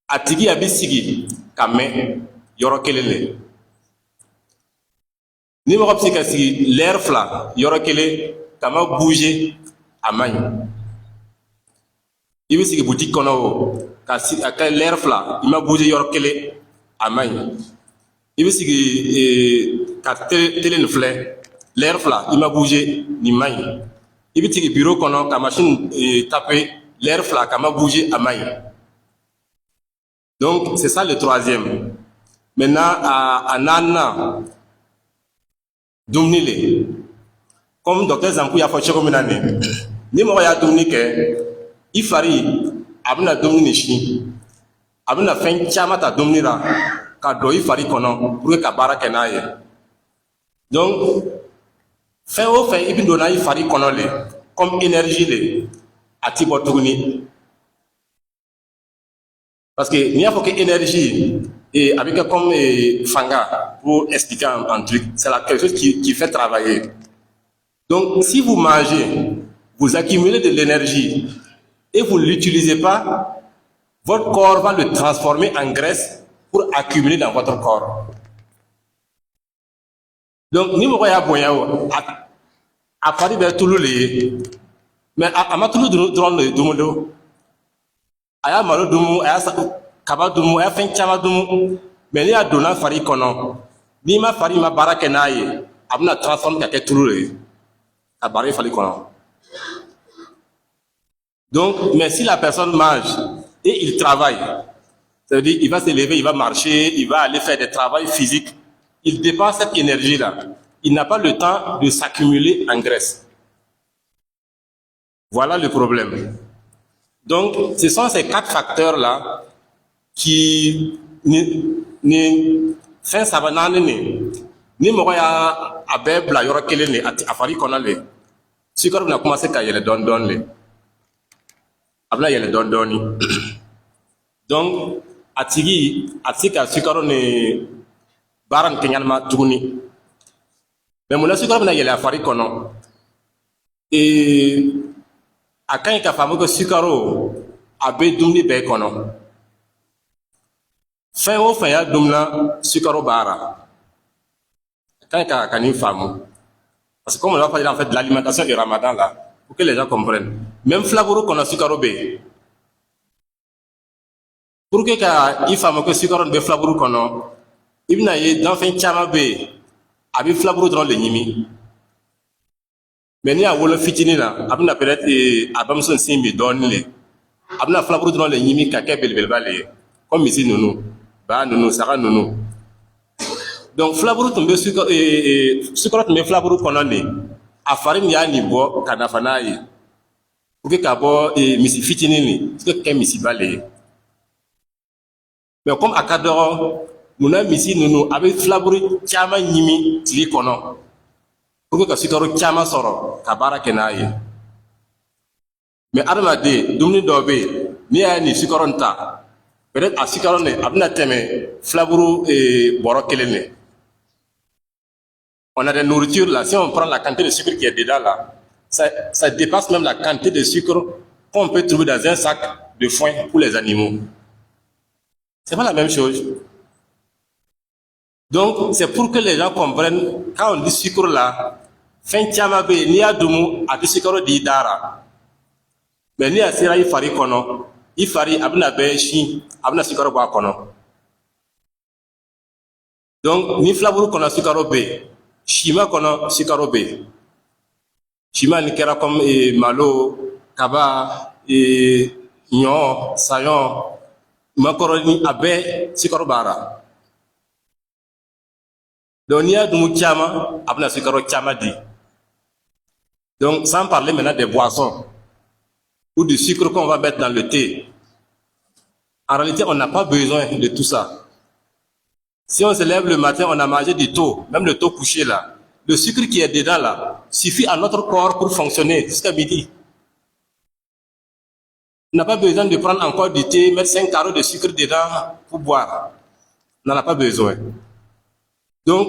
Speaker 3: a tigi a bi sigi ka mɛn yɔrɔ kelen le. Ni mɔgɔ bɛ se ka sigi l'heure fila yɔrɔ kelen ka ma bouger a man ɲi. I bɛ sigi boutique kɔnɔ o ka kɛ l'heure fila i ma bouger yɔrɔ kelen a man ɲi. I bɛ sigi ka télé nin filɛ l'heure fila i ma bouger nin man ɲi. I bɛ sigi bureau kɔnɔ ka machine taper l'heure fila ka ma bouger a man ɲi. Donc c'est ça le troisième. Maintenant à naaninan dumuni le. Comme docteur Zanku y'a fɔ cogo min na nin ni mɔgɔ y'a dumuni kɛ i fari a bɛna dumuni nin si a bɛna fɛn caman ta dumuni la ka don i fari kɔnɔ pour que ka baara kɛ n'a ye. Donc fɛn o fɛn i bɛ donna i fari kɔnɔ le comme énergie le a ti bɔ tuguni. Parce que n'i y'a fɔ que énergie a bɛ kɛ comme fanga pour expliquer un truc, c'est quelque chose qui fait travailler. Donc si vous mangez, vous accumulez de l'énergie et vous ne l'utilisez pas, votre corps va le transformer en graisse pour accumuler dans votre corps. Donc ni mɔgɔ y'a bonya o a fari bɛ tulu le ye mais a ma tulu dɔrɔn de dumu do. A y'a malo dumu a y'a kaba dumu a y'a fɛn caman dumu mais n'i y'a donna fari kɔnɔ n'i ma fari ma baara kɛ n'a ye a bɛna transformer ka kɛ tulu le ye ka baara i fari kɔnɔ. Donc mais si la personne mange et il travaille, ça veut dire il va se lever, il va marcher, il va aller faire des travaux physiques, il dépense cette énergie là, il n'a pas le temps de s'accumuler en graisse. Voilà le problème. Donc ce sont ces 4 facteurs là qui ni fɛn saba naani ni mɔgɔ y'a a bɛɛ bila yɔrɔ kelen le a fari kɔnɔ le sukaro bɛna commencer ka yɛlɛ dɔɔni dɔɔni le a bɛna yɛlɛ dɔɔni dɔɔni. Donc a tigi a tɛ se ka sukaro ni baara nin kɛ ɲanama tuguni mais mun na sukaro bɛna yɛlɛ a fari kɔnɔ a ka ɲi ka faamu ko sukaro a bɛ dumuni bɛɛ kɔnɔ. Fɛn o fɛn y'a dumuna sukaro b'ara a ka ɲi ka nin faamu parce que comme on va parler en fait de l'alimentation du Ramadan là pour que les gens comprennent même filaburu kɔnɔ sukaro bɛ yen pour que ka i faamu ko sukaro bɛ filaburu kɔnɔ i bɛna ye danfɛn caman bɛ yen a bɛ filaburu dɔrɔn de ɲimi mais n'i y'a wolo fitinin na a bɛna peut-être a bamuso sin bi dɔɔni le a bɛna filaburu dɔrɔn de ɲimi ka kɛ belebeleba le ye comme misi ninnu ba ninnu saga ninnu. Donc filaburu tun bɛ sukaro tun bɛ filaburu kɔnɔ de a fari min y'a nin bɔ ka nafa n'a ye pour que ka bɔ misi fitinin nin pour que ka kɛ misiba le ye. Mais comme a ka dɔgɔ munna misi ninnu a bɛ filaburu caman ɲimi tile kɔnɔ pour que ka sukaro caman sɔrɔ ka baara kɛ n'a ye. Mais adamaden dumuni dɔw bɛ yen n'i y'a ni sukaro in ta peut-être a sukaro ne a bɛna tɛmɛ filaburu bɔrɔ kelen ne. On a des nourritures là, si on prend la quantité de sucre qui est dedans là, ça dépasse même la quantité de sucre qu'on peut trouver dans un sac de foin pour les animaux. C'est pas la même chose. Donc c'est pour que les gens comprennent quand on dit sucre là, fɛn caman bɛ yen n'i y'a dumu a bɛ sukaro di i da la. Mais n'i y'a sera i fari kɔnɔ i fari a bɛna bɛɛ si a bɛna sukaro bɔ a kɔnɔ. Donc ni filaburu kɔnɔ sukaro bɛ yen sima kɔnɔ sukaro bɛ yen sima ni kɛra comme malo kaba ɲɔ saɲɔ macaroni a bɛɛ sikaro b'a la. Donc n'i y'a dumu caman a bɛna sikaro caman di. Donc sans parler maintenant des boissons ou du sucre qu'on va mettre dans le thé. En réalité, on n'a pas besoin de tout ça. Si on se lève le matin, on a mangé du taux, même le taux couché là. Le sucre qui est dedans là suffit à notre corps pour fonctionner jusqu'à midi. On n'a pas besoin de prendre encore du thé, mettre 5 carreaux de sucre dedans pour boire. On n'en a pas besoin. Donc,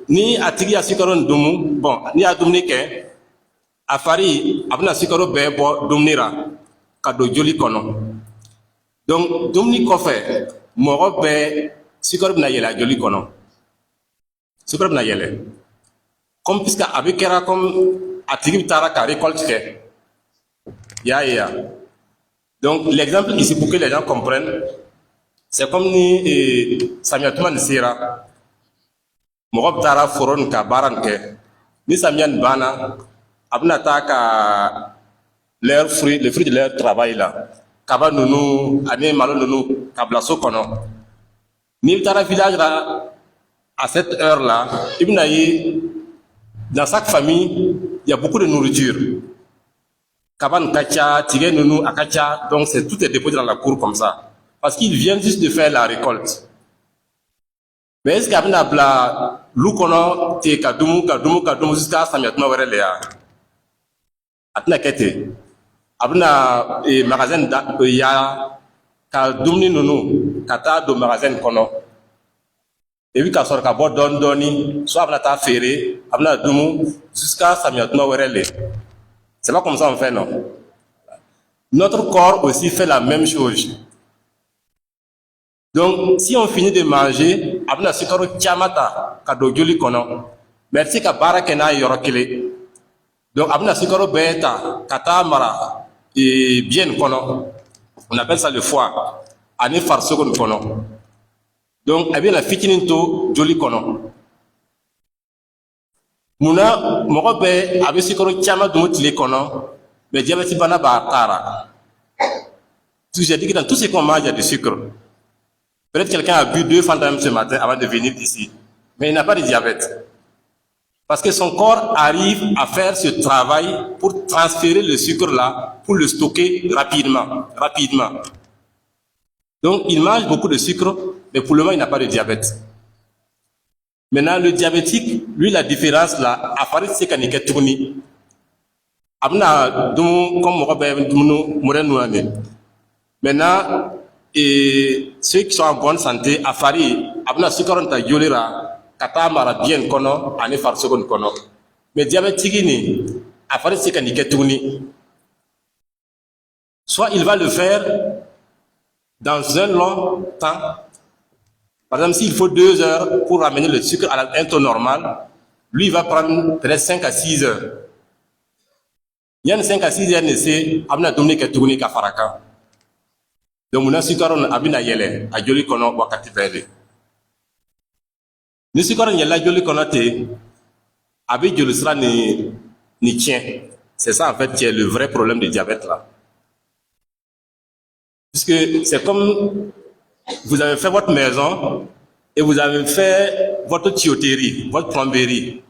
Speaker 3: ni a tigi a sucre dumu, bon, ni a dumuni kɛ, a fari a bɛna sucre bɛɛ bɔ dumuni ra ka don joli kɔnɔ. Donc, dumuni kɔfɛ, mɔgɔ bɛɛ sucre bɛna yɛlɛ a joli kɔnɔ. Sucre bɛna yɛlɛ. Comme puisque a bɛ kɛra comme a tigi taara ka récolte kɛ. Y'a ye ya. Donc, l'exemple ici, pour que les gens comprennent, c'est comme ni samiyatuma nin sera, mɔgɔ bɛ taara foro nin ka baara nin kɛ. Ni samiya nin banna, a bɛna taa ka le fruit de leur travail là, kaba ninnu ani malo ninnu ka bila so kɔnɔ. N'i taara village la à cette heure là, i bɛna ye dans chaque famille, il y a beaucoup de nourriture. Kaban kacha, tigé nounou, akacha, donc tout est déposé dans la cour comme ça. Parce qu'ils viennent juste de faire la récolte. Mais est-ce qu'il y a bla lukono te kadumu jusqu'à samiatma were lea? Atna kete. Abna magasin da ya ka dumni nounou, kata do magasin kono. Et puis, quand on a don doni, soit on a ferré, on a dumu, jusqu'à samiatma were lea. C'est pas comme ça on fait, non? Notre corps aussi fait la même chose. Donc, si on finit de manger, abna sikaro chamata kado joli kono. Merci ka bara kena yorokele. Donc, abna sikaro beta kata mara et bien kono. On appelle ça le foie. Ani farsogon kono. Donc, abia la fitininto joli kono. Muna mɔgɔ bɛ a bɛ sikaro caman dun tile kɔnɔ mais diabète bana b'a tara. J'ai dit que dans tout ce qu'on mange il y a du sucre. Peut-être quelqu'un a bu 2 Fanta ce matin avant de venir ici, mais il n'a pas de diabète parce que son corps arrive à faire ce travail pour transférer le sucre là pour le stocker rapidement. Donc il mange beaucoup de sucre mais pour le moment il n'a pas de diabète. Maintenant, le diabétique, lui, la différence là, à part ce qu'on est tourné, abna dumu comme Robert Dumunu Morenouane. Maintenant, ceux qui sont en bonne santé, à Fari, abna sukaranta yolera, kata mara bien kono, ane far seconde kono. Mais diabétique ni, à Fari ce qu'on est tourné. Soit il va le faire dans un long temps. Par exemple, s'il faut 2 heures pour ramener le sucre à un taux normal, lui, il va prendre peut-être 5 à 6 heures. Il y a 5 à 6 heures, c'est abna domine que tourner ka faraka. Donc, mon sucre abina yele, a joli kono wakati verde. Le sucre yela joli kono te, abi joli sera ni tient. C'est ça, en fait, qui est le vrai problème du diabète là. Puisque c'est comme vous avez fait votre maison et vous avez fait votre tuyauterie, votre plomberie.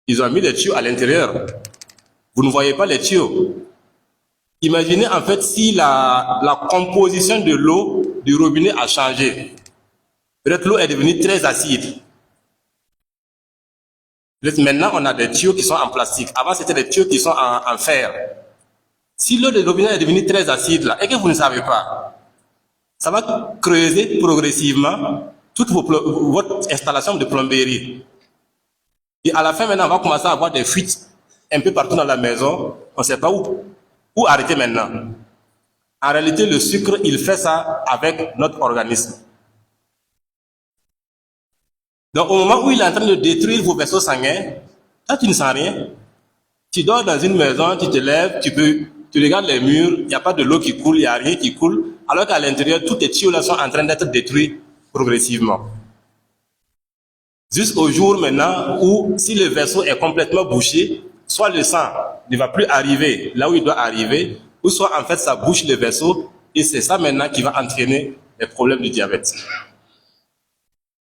Speaker 3: Ils ont mis des tuyaux à l'intérieur. Vous ne voyez pas les tuyaux. Imaginez en fait si la composition de l'eau du robinet a changé. Peut-être l'eau est devenue très acide. Maintenant, on a des tuyaux qui sont en plastique. Avant, c'était des tuyaux qui sont en fer. Si l'eau du robinet est devenue très acide là, et que vous ne savez pas, ça va creuser progressivement toute votre installation de plomberie. Et à la fin, maintenant, on va commencer à avoir des fuites un peu partout dans la maison. On ne sait pas où arrêter maintenant. En réalité, le sucre, il fait ça avec notre organisme. Donc, au moment où il est en train de détruire vos vaisseaux sanguins, toi, tu ne sens rien. Tu dors dans une maison, tu te lèves, tu regardes les murs, il n'y a pas de l'eau qui coule, il n'y a rien qui coule, alors qu'à l'intérieur, tous les tuyaux là sont en train d'être détruits progressivement. Jusqu'au jour maintenant où, si le vaisseau est complètement bouché, soit le sang ne va plus arriver là où il doit arriver, ou ou soit en fait ça bouche le vaisseau et c'est ça maintenant qui va entraîner les problèmes du diabète.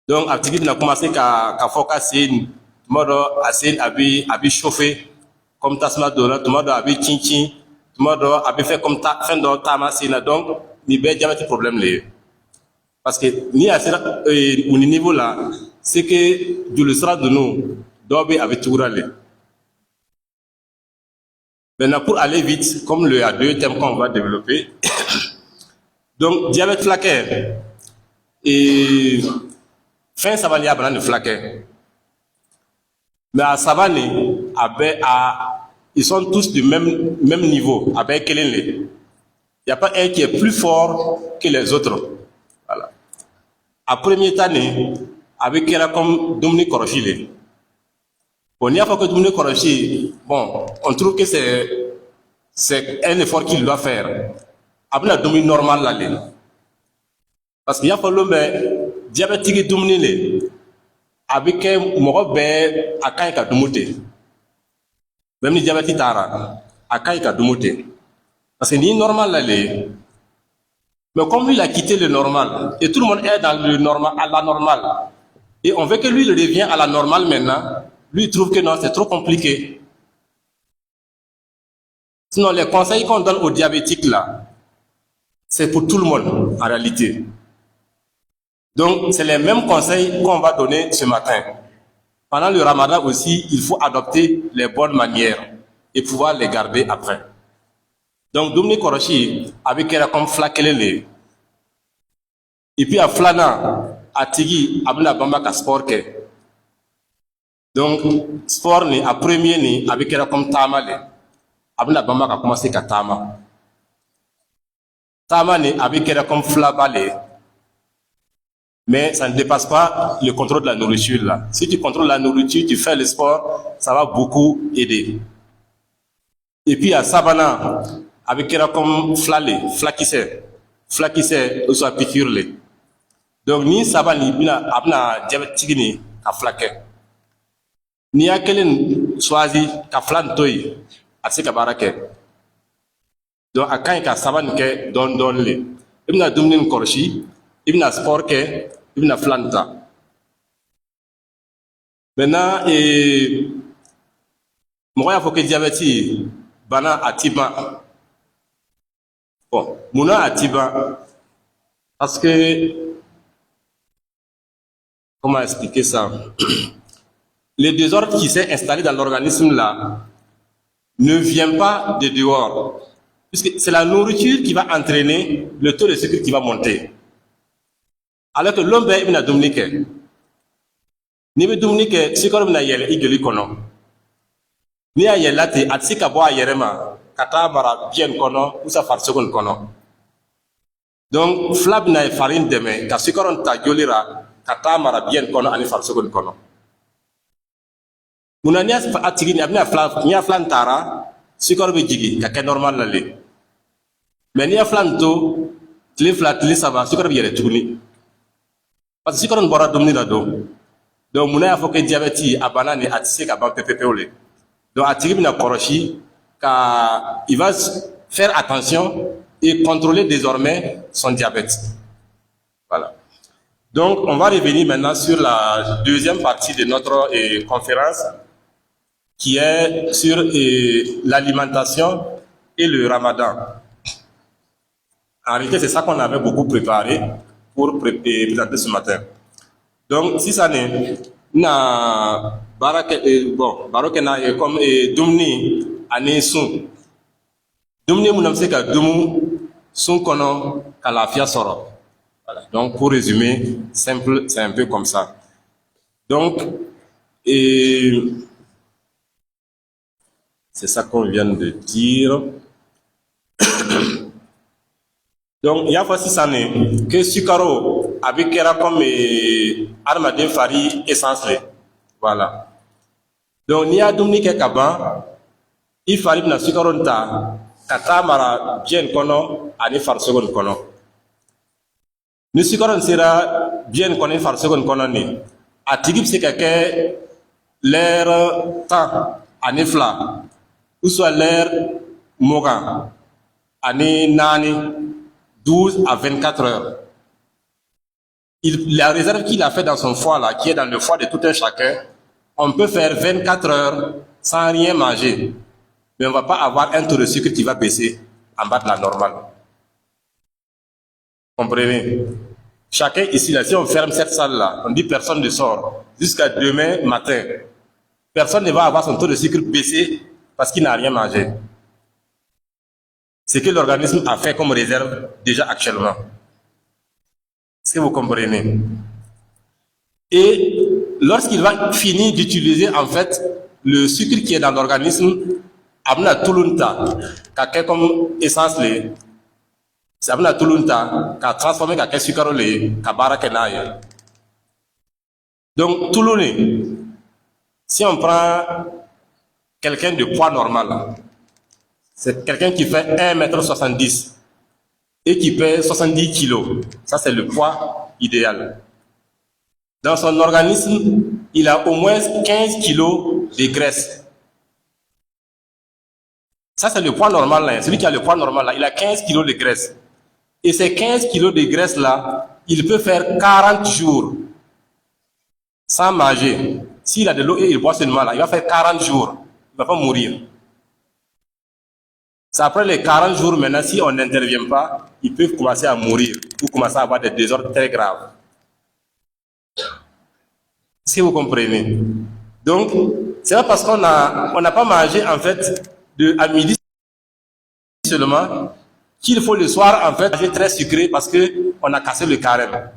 Speaker 3: Donc, on a commencé à faire un modo à chauffer comme tasma dora, tout le monde a chinchi, tout le monde a fait comme fin de tamasina. Donc, il y a diabète problème là. Parce que ni à au niveau là, c'est que du le sera de nous, doit avec tout râler. Maintenant, pour aller vite, comme il y a deux thèmes qu'on va développer. Donc, diabète flaqué et fin savane ya banane flaqué. Mais à savane, ils sont tous du même niveau. Il n'y a pas un qui est plus fort que les autres. Voilà. À première année, avec comme Dominique Korochile. Bon, il n'y a pas que Dominique Korochile. Bon, on trouve que c'est un effort qu'il doit faire. Après la Dominique normale là. Parce qu'il y a pas le diabétique Dominique avec un morobe à Kaika Dumote. Même les diabétiques Tara à Kaika Dumote. Parce que ni normal là. Mais comme lui il a quitté le normal et tout le monde est dans le normal, à la normale, et on veut que lui il revienne à la normale maintenant, lui il trouve que non, c'est trop compliqué. Sinon, les conseils qu'on donne aux diabétiques là, c'est pour tout le monde en réalité. Donc, c'est les mêmes conseils qu'on va donner ce matin. Pendant le ramadan aussi, il faut adopter les bonnes manières et pouvoir les garder après. Donc, Dominique Korochi, avec elle comme flakelele. Et puis, à Flana, à Tigui, à Bamba ka sport ke. Donc, sport ni, à premier ni, avec elle comme Tamale. Abna Bamba ka commencé ka Tama. Tama ni, avec elle comme Flabale. Mais ça ne dépasse pas le contrôle de la nourriture là. Si tu contrôles la nourriture, tu fais le sport, ça va beaucoup aider. Et puis à Sabana, avec comme flakissé, ou soit piqûre. Donc ni Sabani, abna diabétique ni à flaqué. Ni à quel choisi à flantoi, à ce cabarake. Donc à quand il Sabani ke don le. Il a domné une corchi, il a sport ke. Il y a flanta. Maintenant, moi, il faut que diabète, bana atiba. Bon, mouna atiba. Parce que, comment expliquer ça? Le désordre qui s'est installé dans l'organisme là ne vient pas de dehors. Puisque c'est la nourriture qui va entraîner le taux de sucre qui va monter. Alors que l'homme est une Dominique. Ni be Dominique, si comme na yele igeli kono. Ni a yelate atsika bo ayerema kata mara bien kono ou sa farsegon kono. Donc flab na farine deme ka sikoron ta jolira kata mara bien kono ani farsegon kono. Munania atigi ni abna flab ni aflantara sikor be jigi ka ke normal la le. Mais ni aflanto tli flat tli saba sikor be yele tuguni. Parce que si on boit dominer là-dedans, donc mon faut que diabète à banane et à tisser qu'à ban pépépéolé. Donc à tirer une korochi, car il va faire attention et contrôler désormais son diabète. Voilà. Donc on va revenir maintenant sur la deuxième partie de notre conférence, qui est sur l'alimentation et le ramadan. En réalité, c'est ça qu'on avait beaucoup préparé pour présenter ce matin. Donc, si ça n'est na baroke na comme dumni ani sun dumni munam se ka dumu sun kono kalafia soro. Voilà. Donc, pour résumer, simple, c'est un peu comme ça. Donc, c'est ça qu'on vient de dire. Donc, il y a aussi ça que Sukaro avec comme armadin fari essence. Voilà. Donc, il y a Dominique Kaban, il fallait que Sukaro nta kata mara bien kono ani far second kono. Ni Sukaro sera bien kono far second kono ni. Atigip c'est que l'air temps ani fla ou soit l'air mogan. année nani, 12 à 24 heures. La réserve qu'il a fait dans son foie là, qui est dans le foie de tout un chacun, on peut faire 24 heures sans rien manger, mais on ne va pas avoir un taux de sucre qui va baisser en bas de la normale. Comprenez? Chacun ici, là, si on ferme cette salle-là, on dit personne ne sort jusqu'à demain matin. Personne ne va avoir son taux de sucre baissé parce qu'il n'a rien mangé. C'est que l'organisme a fait comme réserve déjà actuellement. Est-ce que vous comprenez? Et lorsqu'il va finir d'utiliser en fait le sucre qui est dans l'organisme, amna tulunta, kake comme essence le, c'est amna tulunta, qu'a transformé kake sucre le, kabara kenaye. Donc tuluni, si on prend quelqu'un de poids normal, c'est quelqu'un qui fait 1,70 m et qui pèse 70 kg. Ça, c'est le poids idéal. Dans son organisme, il a au moins 15 kg de graisse. Ça, c'est le poids normal. Là. Celui qui a le poids normal, là, il a 15 kg de graisse. Et ces 15 kg de graisse, là, il peut faire 40 jours sans manger. S'il a de l'eau et il boit seulement, là, il va faire 40 jours. Il ne va pas mourir. C'est après les 40 jours, maintenant, si on n'intervient pas, ils peuvent commencer à mourir ou commencer à avoir des désordres très graves. Est-ce que vous comprenez? Donc, c'est pas parce qu'on n'a pas mangé, en fait, à midi seulement, qu'il faut le soir, en fait, manger très sucré parce qu'on a cassé le carême.